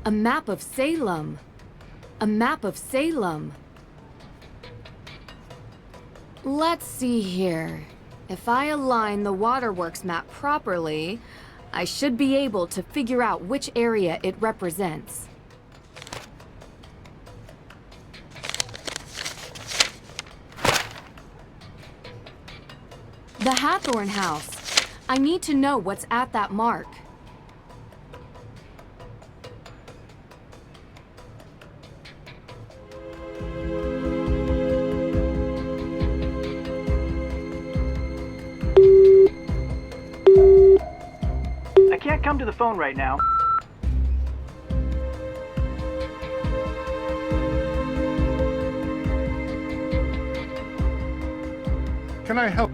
A map of Salem. A map of Salem. Let's see here. If I align the waterworks map properly, I should be able to figure out which area it represents. The Hathorn House. I need to know what's at that mark. I can't come to the phone right now. Can I help?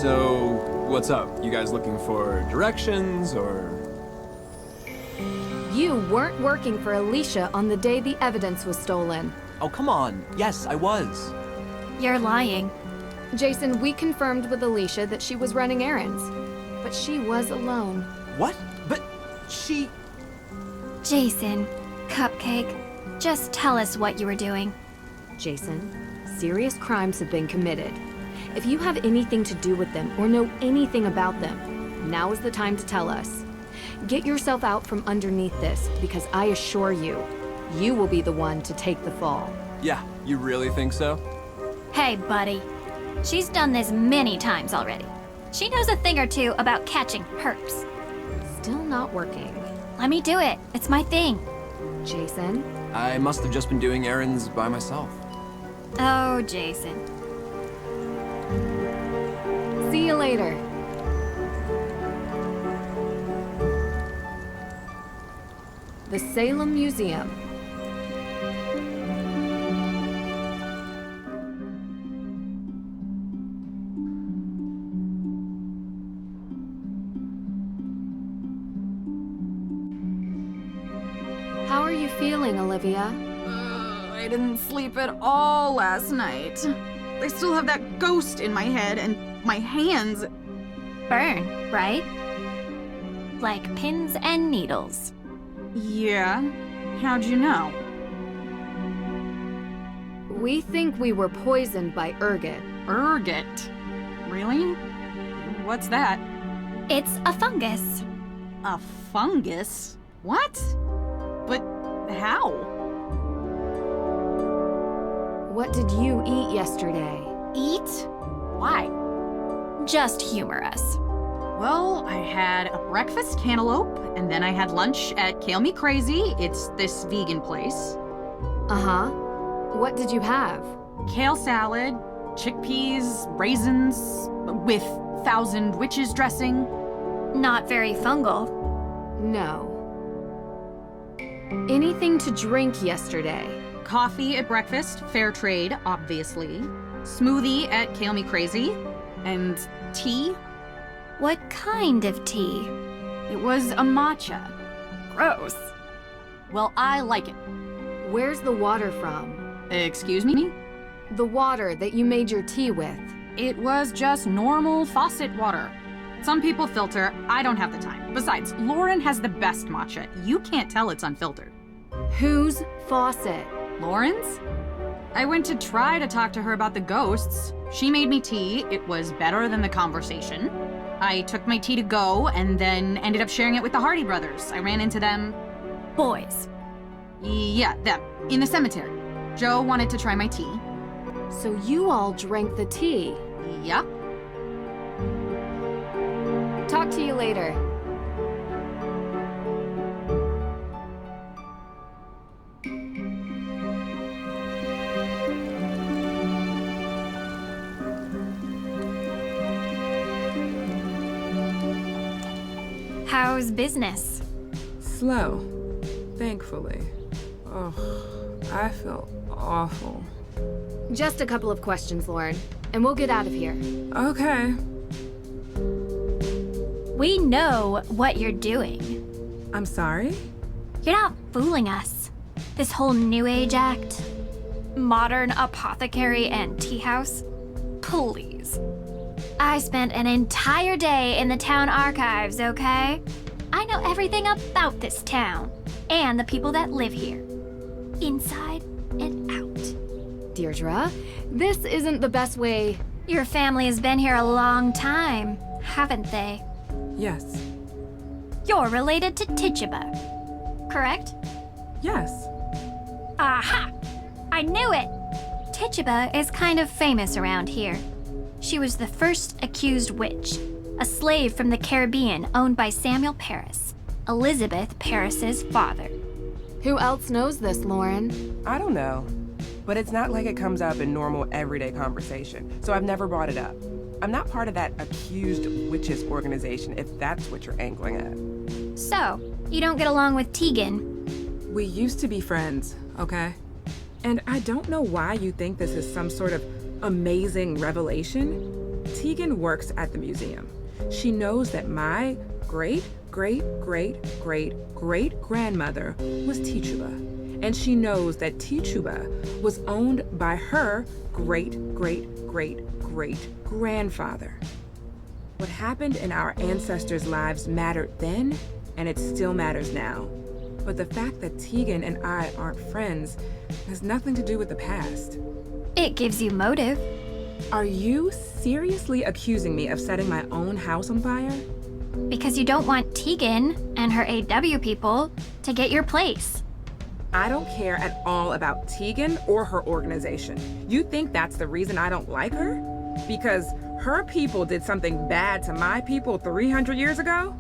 So, what's up? You guys looking for directions, or...? You weren't working for Alicia on the day the evidence was stolen. Oh, come on. Yes, I was. You're lying. Jason, we confirmed with Alicia that she was running errands, but she was alone. What? But she... Jason, Cupcake, just tell us what you were doing. Jason, serious crimes have been committed. If you have anything to do with them or know anything about them, now is the time to tell us. Get yourself out from underneath this, because I assure you, you will be the one to take the fall. Yeah, you really think so? Hey, buddy. She's done this many times already. She knows a thing or two about catching perps. Still not working. Let me do it. It's my thing. Jason? I must have just been doing errands by myself. Oh, Jason. See you later. The Salem Museum. How are you feeling, Olivia? I didn't sleep at all last night. I still have that ghost in my head, and my hands... Burn, right? Like pins and needles. Yeah? How'd you know? We think we were poisoned by ergot. Ergot? Really? What's that? It's a fungus. A fungus? What? But how? What did you eat yesterday? Eat? Why? Just humor us. Well, I had a breakfast cantaloupe, and then I had lunch at Kale Me Crazy. It's this vegan place. Uh-huh. What did you have? Kale salad, chickpeas, raisins, with Thousand Witches dressing. Not very fungal. No. Anything to drink yesterday? Coffee at breakfast, fair trade, obviously. Smoothie at Kale Me Crazy. And tea. What kind of tea? It was a matcha. Gross. Well, I like it. Where's the water from? Excuse me? The water that you made your tea with. It was just normal faucet water. Some people filter, I don't have the time. Besides, Lauren has the best matcha. You can't tell it's unfiltered. Whose faucet? Lauren's? I went to try to talk to her about the ghosts. She made me tea. It was better than the conversation. I took my tea to go and then ended up sharing it with the Hardy brothers. I ran into them. Boys. Yeah, them. In the cemetery. Joe wanted to try my tea. So you all drank the tea? Yep. Talk to you later. How's business? Slow, thankfully. Oh, I feel awful. Just a couple of questions, Lauren, and we'll get out of here. Okay. We know what you're doing. I'm sorry? You're not fooling us. This whole New Age act, modern apothecary and tea house, please. I spent an entire day in the town archives, okay? I know everything about this town and the people that live here, inside and out. Deirdre, this isn't the best way. Your family has been here a long time, haven't they? Yes. You're related to Tituba, correct? Yes. Aha! I knew it! Tituba is kind of famous around here. She was the first accused witch, a slave from the Caribbean owned by Samuel Paris, Elizabeth Paris's father. Who else knows this, Lauren? I don't know, but it's not like it comes up in normal everyday conversation, so I've never brought it up. I'm not part of that accused witches organization, if that's what you're angling at. So, you don't get along with Tegan? We used to be friends, okay? And I don't know why you think this is some sort of amazing revelation. Tegan works at the museum. She knows that my great-great-great-great-great-grandmother was Tituba. And she knows that Tituba was owned by her great-great-great-great-grandfather. What happened in our ancestors' lives mattered then, and it still matters now. But the fact that Tegan and I aren't friends has nothing to do with the past. It gives you motive. Are you seriously accusing me of setting my own house on fire? Because you don't want Tegan and her AW people to get your place. I don't care at all about Tegan or her organization. You think that's the reason I don't like her? Because her people did something bad to my people 300 years ago?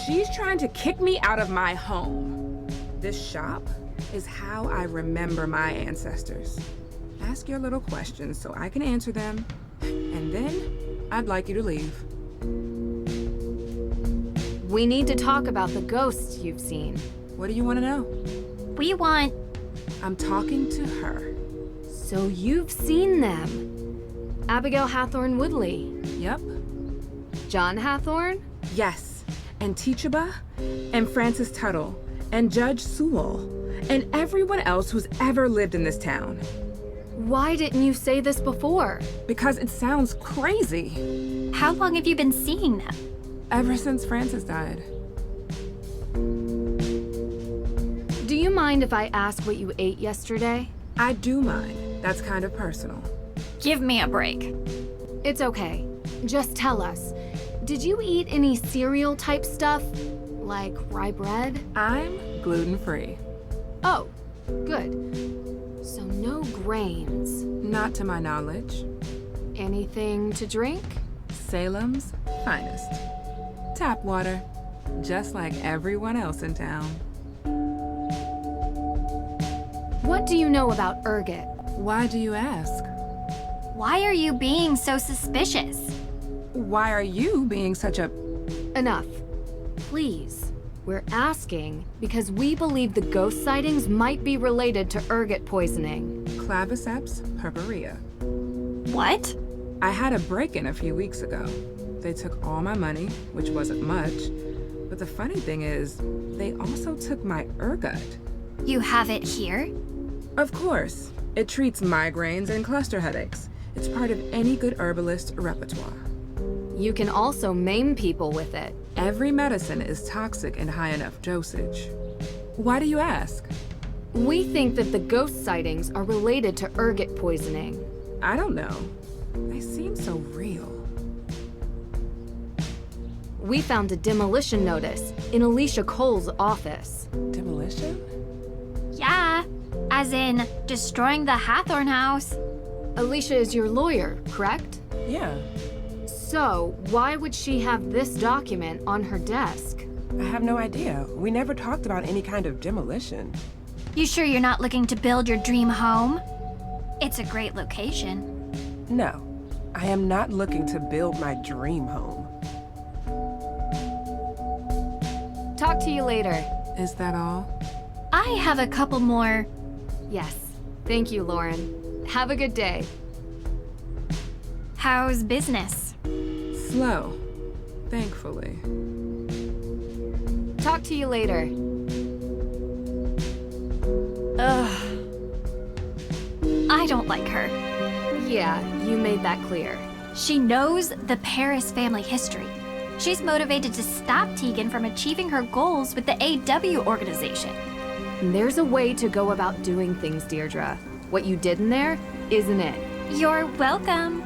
She's trying to kick me out of my home. This shop is how I remember my ancestors. Ask your little questions so I can answer them, and then I'd like you to leave. We need to talk about the ghosts you've seen. What do you want to know? We want... I'm talking to her. So you've seen them? Abigail Hathorne Woodley? Yep. John Hathorne? Yes. And Tituba, and Francis Tuttle, and Judge Sewell, and everyone else who's ever lived in this town. Why didn't you say this before? Because it sounds crazy. How long have you been seeing them? Ever since Francis died. Do you mind if I ask what you ate yesterday? I do mind. That's kind of personal. Give me a break. It's okay. Just tell us. Did you eat any cereal type stuff? Like rye bread? I'm gluten-free. Oh, good. So no grains. Not to my knowledge. Anything to drink? Salem's finest. Tap water. Just like everyone else in town. What do you know about Ergot? Why do you ask? Why are you being so suspicious? Why are you being such a... Enough. Please. We're asking because we believe the ghost sightings might be related to ergot poisoning. Claviceps purpurea. What? I had a break-in a few weeks ago. They took all my money, which wasn't much. But the funny thing is, they also took my ergot. You have it here? Of course. It treats migraines and cluster headaches. It's part of any good herbalist repertoire. You can also maim people with it. Every medicine is toxic in high enough dosage. Why do you ask? We think that the ghost sightings are related to ergot poisoning. I don't know. They seem so real. We found a demolition notice in Alicia Cole's office. Demolition? Yeah, as in destroying the Hathorne house. Alicia is your lawyer, correct? Yeah. So, why would she have this document on her desk? I have no idea. We never talked about any kind of demolition. You sure you're not looking to build your dream home? It's a great location. No, I am not looking to build my dream home. Talk to you later. Is that all? I have a couple more. Yes. Thank you, Lauren. Have a good day. How's business? Slow. Thankfully. Talk to you later. Ugh. I don't like her. Yeah, you made that clear. She knows the Paris family history. She's motivated to stop Tegan from achieving her goals with the AW organization. There's a way to go about doing things, Deirdre. What you did in there isn't it. You're welcome.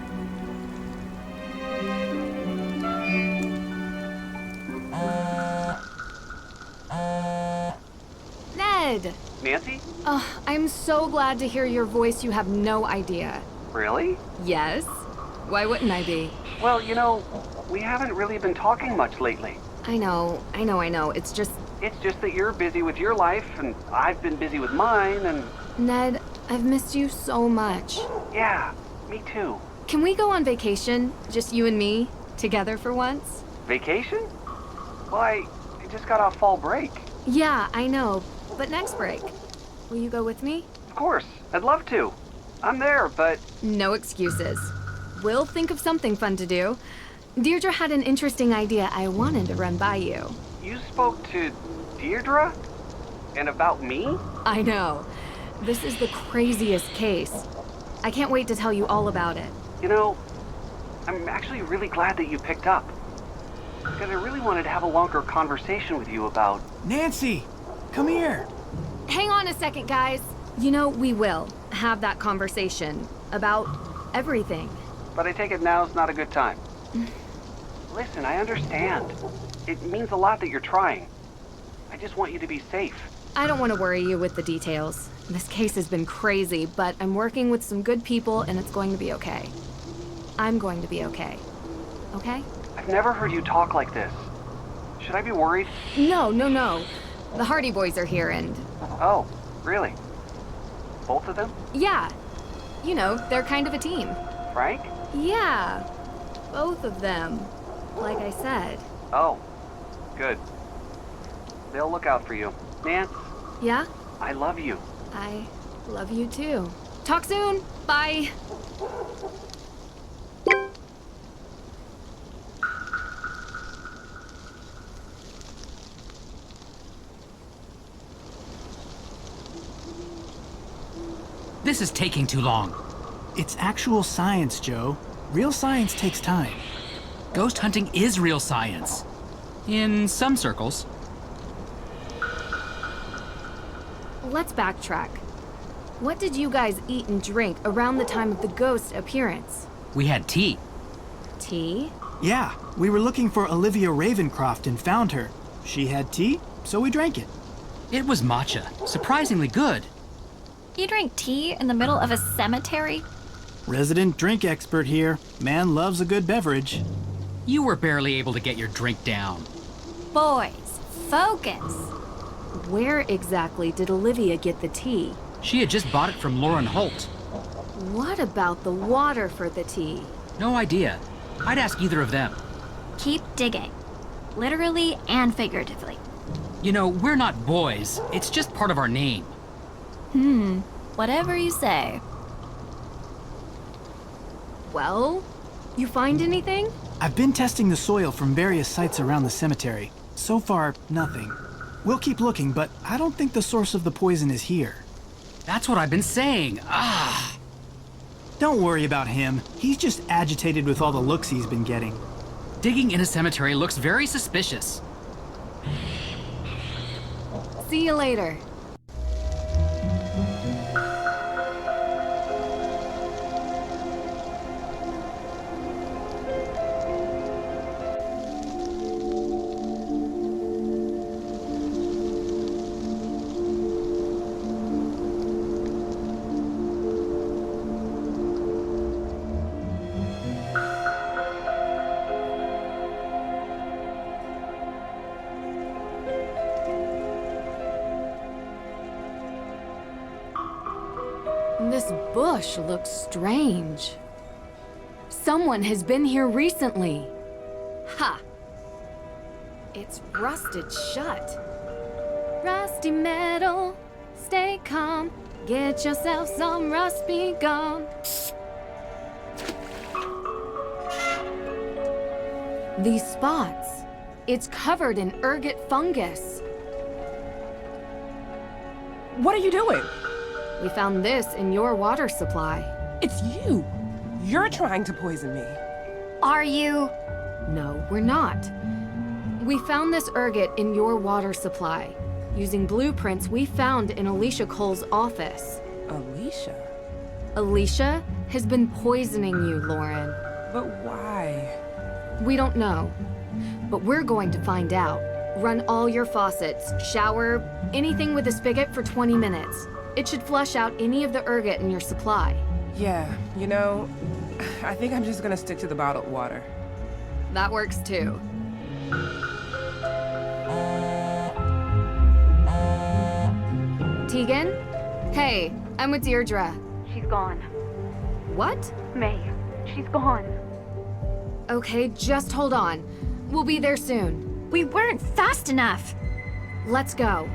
Ned! Nancy? Oh, I'm so glad to hear your voice. You have no idea. Really? Yes? Why wouldn't I be? Well, you know, we haven't really been talking much lately. I know. It's just... It's just that you're busy with your life, and I've been busy with mine, and... Ned, I've missed you so much. Yeah, me too. Can we go on vacation? Just you and me? Together for once? Vacation? Well, I just got off fall break. Yeah, I know. But next break. Will you go with me? Of course, I'd love to. I'm there, but... No excuses. We'll think of something fun to do. Deirdre had an interesting idea I wanted to run by you. You spoke to Deirdre? And about me? I know. This is the craziest case. I can't wait to tell you all about it. You know, I'm actually really glad that you picked up. Because I really wanted to have a longer conversation with you about... Nancy! Come here! Hang on a second, guys. You know, we will have that conversation about everything. But I take it now's not a good time. Listen, I understand. It means a lot that you're trying. I just want you to be safe. I don't want to worry you with the details. This case has been crazy, but I'm working with some good people and it's going to be okay. I'm going to be okay. Okay? I've never heard you talk like this. Should I be worried? No. The Hardy Boys are here and... Oh, really? Both of them? Yeah. You know, they're kind of a team. Frank? Yeah. Both of them. Like I said. Oh, good. They'll look out for you. Nance? Yeah? I love you. I love you too. Talk soon. Bye. This is taking too long. It's actual science, Joe. Real science takes time. Ghost hunting is real science. In some circles. Let's backtrack. What did you guys eat and drink around the time of the ghost appearance? We had tea. Tea? Yeah, we were looking for Olivia Ravencroft and found her. She had tea, so we drank it. It was matcha. Surprisingly good. You drink tea in the middle of a cemetery? Resident drink expert here. Man loves a good beverage. You were barely able to get your drink down. Boys, focus. Where exactly did Olivia get the tea? She had just bought it from Lauren Holt. What about the water for the tea? No idea. I'd ask either of them. Keep digging. Literally and figuratively. You know, we're not boys. It's just part of our name. Whatever you say. Well, you find anything? I've been testing the soil from various sites around the cemetery. So far, nothing. We'll keep looking, but I don't think the source of the poison is here. That's what I've been saying. Don't worry about him. He's just agitated with all the looks he's been getting. Digging in a cemetery looks very suspicious. See you later. This bush looks strange. Someone has been here recently. Ha! It's rusted shut. Rusty metal, stay calm. Get yourself some rusty gum. These spots, it's covered in ergot fungus. What are you doing? We found this in your water supply. It's you. You're trying to poison me. Are you? No, we're not. We found this ergot in your water supply, using blueprints we found in Alicia Cole's office. Alicia? Alicia has been poisoning you, Lauren. But why? We don't know, but we're going to find out. Run all your faucets, shower, anything with a spigot for 20 minutes. It should flush out any of the ergot in your supply. Yeah, you know, I think I'm just gonna stick to the bottled water. That works too. Tegan? Hey, I'm with Deirdre. She's gone. What? May, she's gone. Okay, just hold on. We'll be there soon. We weren't fast enough. Let's go.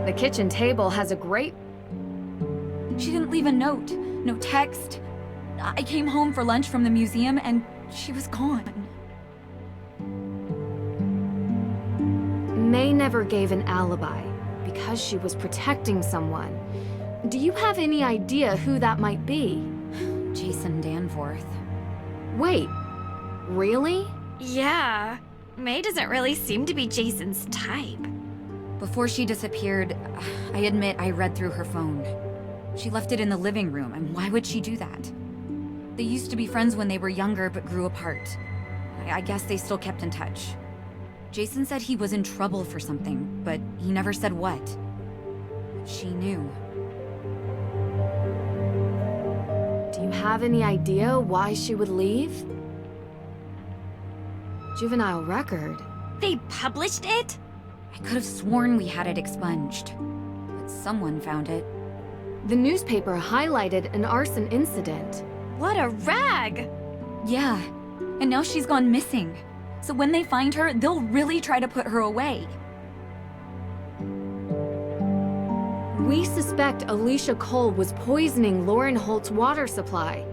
The kitchen table has a great... She didn't leave a note, no text. I came home for lunch from the museum and she was gone. May never gave an alibi because she was protecting someone. Do you have any idea who that might be? Jason Danforth. Wait, really? Yeah. May doesn't really seem to be Jason's type. Before she disappeared, I admit I read through her phone. She left it in the living room, and why would she do that? They used to be friends when they were younger, but grew apart. I guess they still kept in touch. Jason said he was in trouble for something, but he never said what. She knew. Do you have any idea why she would leave? Juvenile record. They published it? I could have sworn we had it expunged, but someone found it. The newspaper highlighted an arson incident. What a rag! Yeah, and now she's gone missing. So when they find her, they'll really try to put her away. We suspect Alicia Cole was poisoning Lauren Holt's water supply.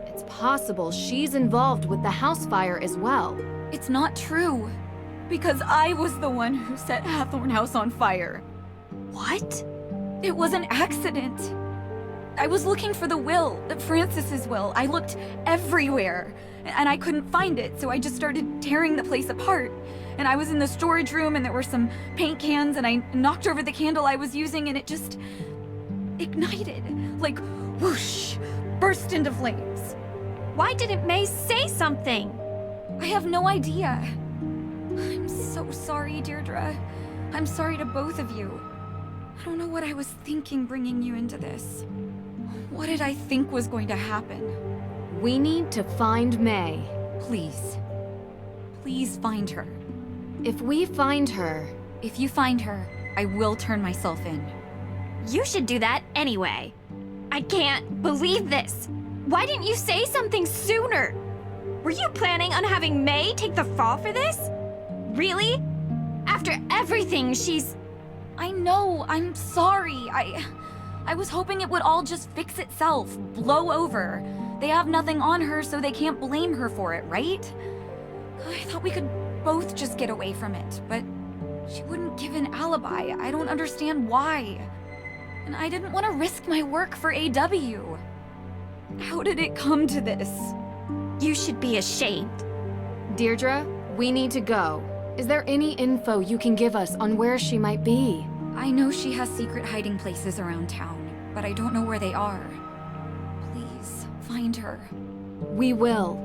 It's possible she's involved with the house fire as well. It's not true, because I was the one who set Hathorn House on fire. What? It was an accident. I was looking for the will, Francis's will. I looked everywhere, and I couldn't find it, so I just started tearing the place apart. And I was in the storage room, and there were some paint cans, and I knocked over the candle I was using, and it just ignited. Like, whoosh, burst into flames. Why didn't May say something? I have no idea. I'm so sorry, Deirdre. I'm sorry to both of you. I don't know what I was thinking bringing you into this. What did I think was going to happen? We need to find May. Please. Please find her. If we find her... If you find her, I will turn myself in. You should do that anyway. I can't believe this. Why didn't you say something sooner? Were you planning on having May take the fall for this? Really? After everything she's... I know, I'm sorry. I was hoping it would all just fix itself, blow over. They have nothing on her, so they can't blame her for it, right? I thought we could both just get away from it, but she wouldn't give an alibi. I don't understand why. And I didn't want to risk my work for AW. How did it come to this? You should be ashamed. Deirdre, we need to go. Is there any info you can give us on where she might be? I know she has secret hiding places around town, but I don't know where they are. Please, find her. We will.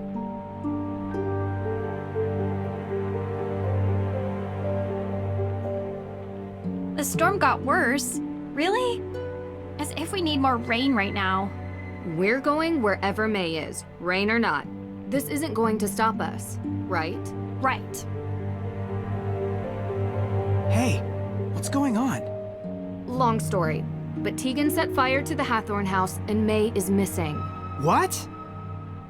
The storm got worse. Really? As if we need more rain right now. We're going wherever May is, rain or not. This isn't going to stop us, right? Right. Hey, what's going on? Long story, but Tegan set fire to the Hathorn house and May is missing. What?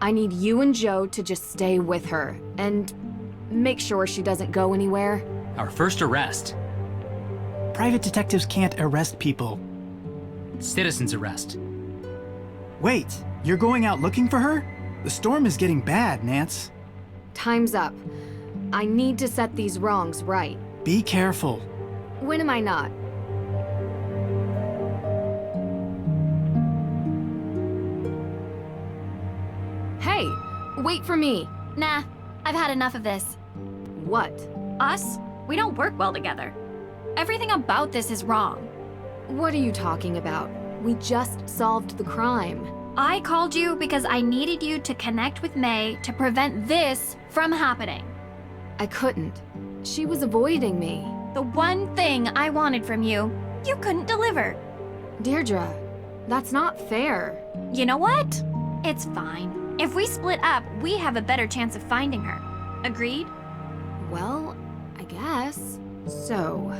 I need you and Joe to just stay with her and make sure she doesn't go anywhere. Our first arrest. Private detectives can't arrest people. Citizen's arrest. Wait, you're going out looking for her? The storm is getting bad, Nance. Time's up. I need to set these wrongs right. Be careful. When am I not? Hey, wait for me. Nah, I've had enough of this. What? Us? We don't work well together. Everything about this is wrong. What are you talking about? We just solved the crime. I called you because I needed you to connect with May to prevent this from happening. I couldn't. She was avoiding me. The one thing I wanted from you, you couldn't deliver. Deirdre, that's not fair. You know what? It's fine. If we split up, we have a better chance of finding her. Agreed? Well, I guess. So,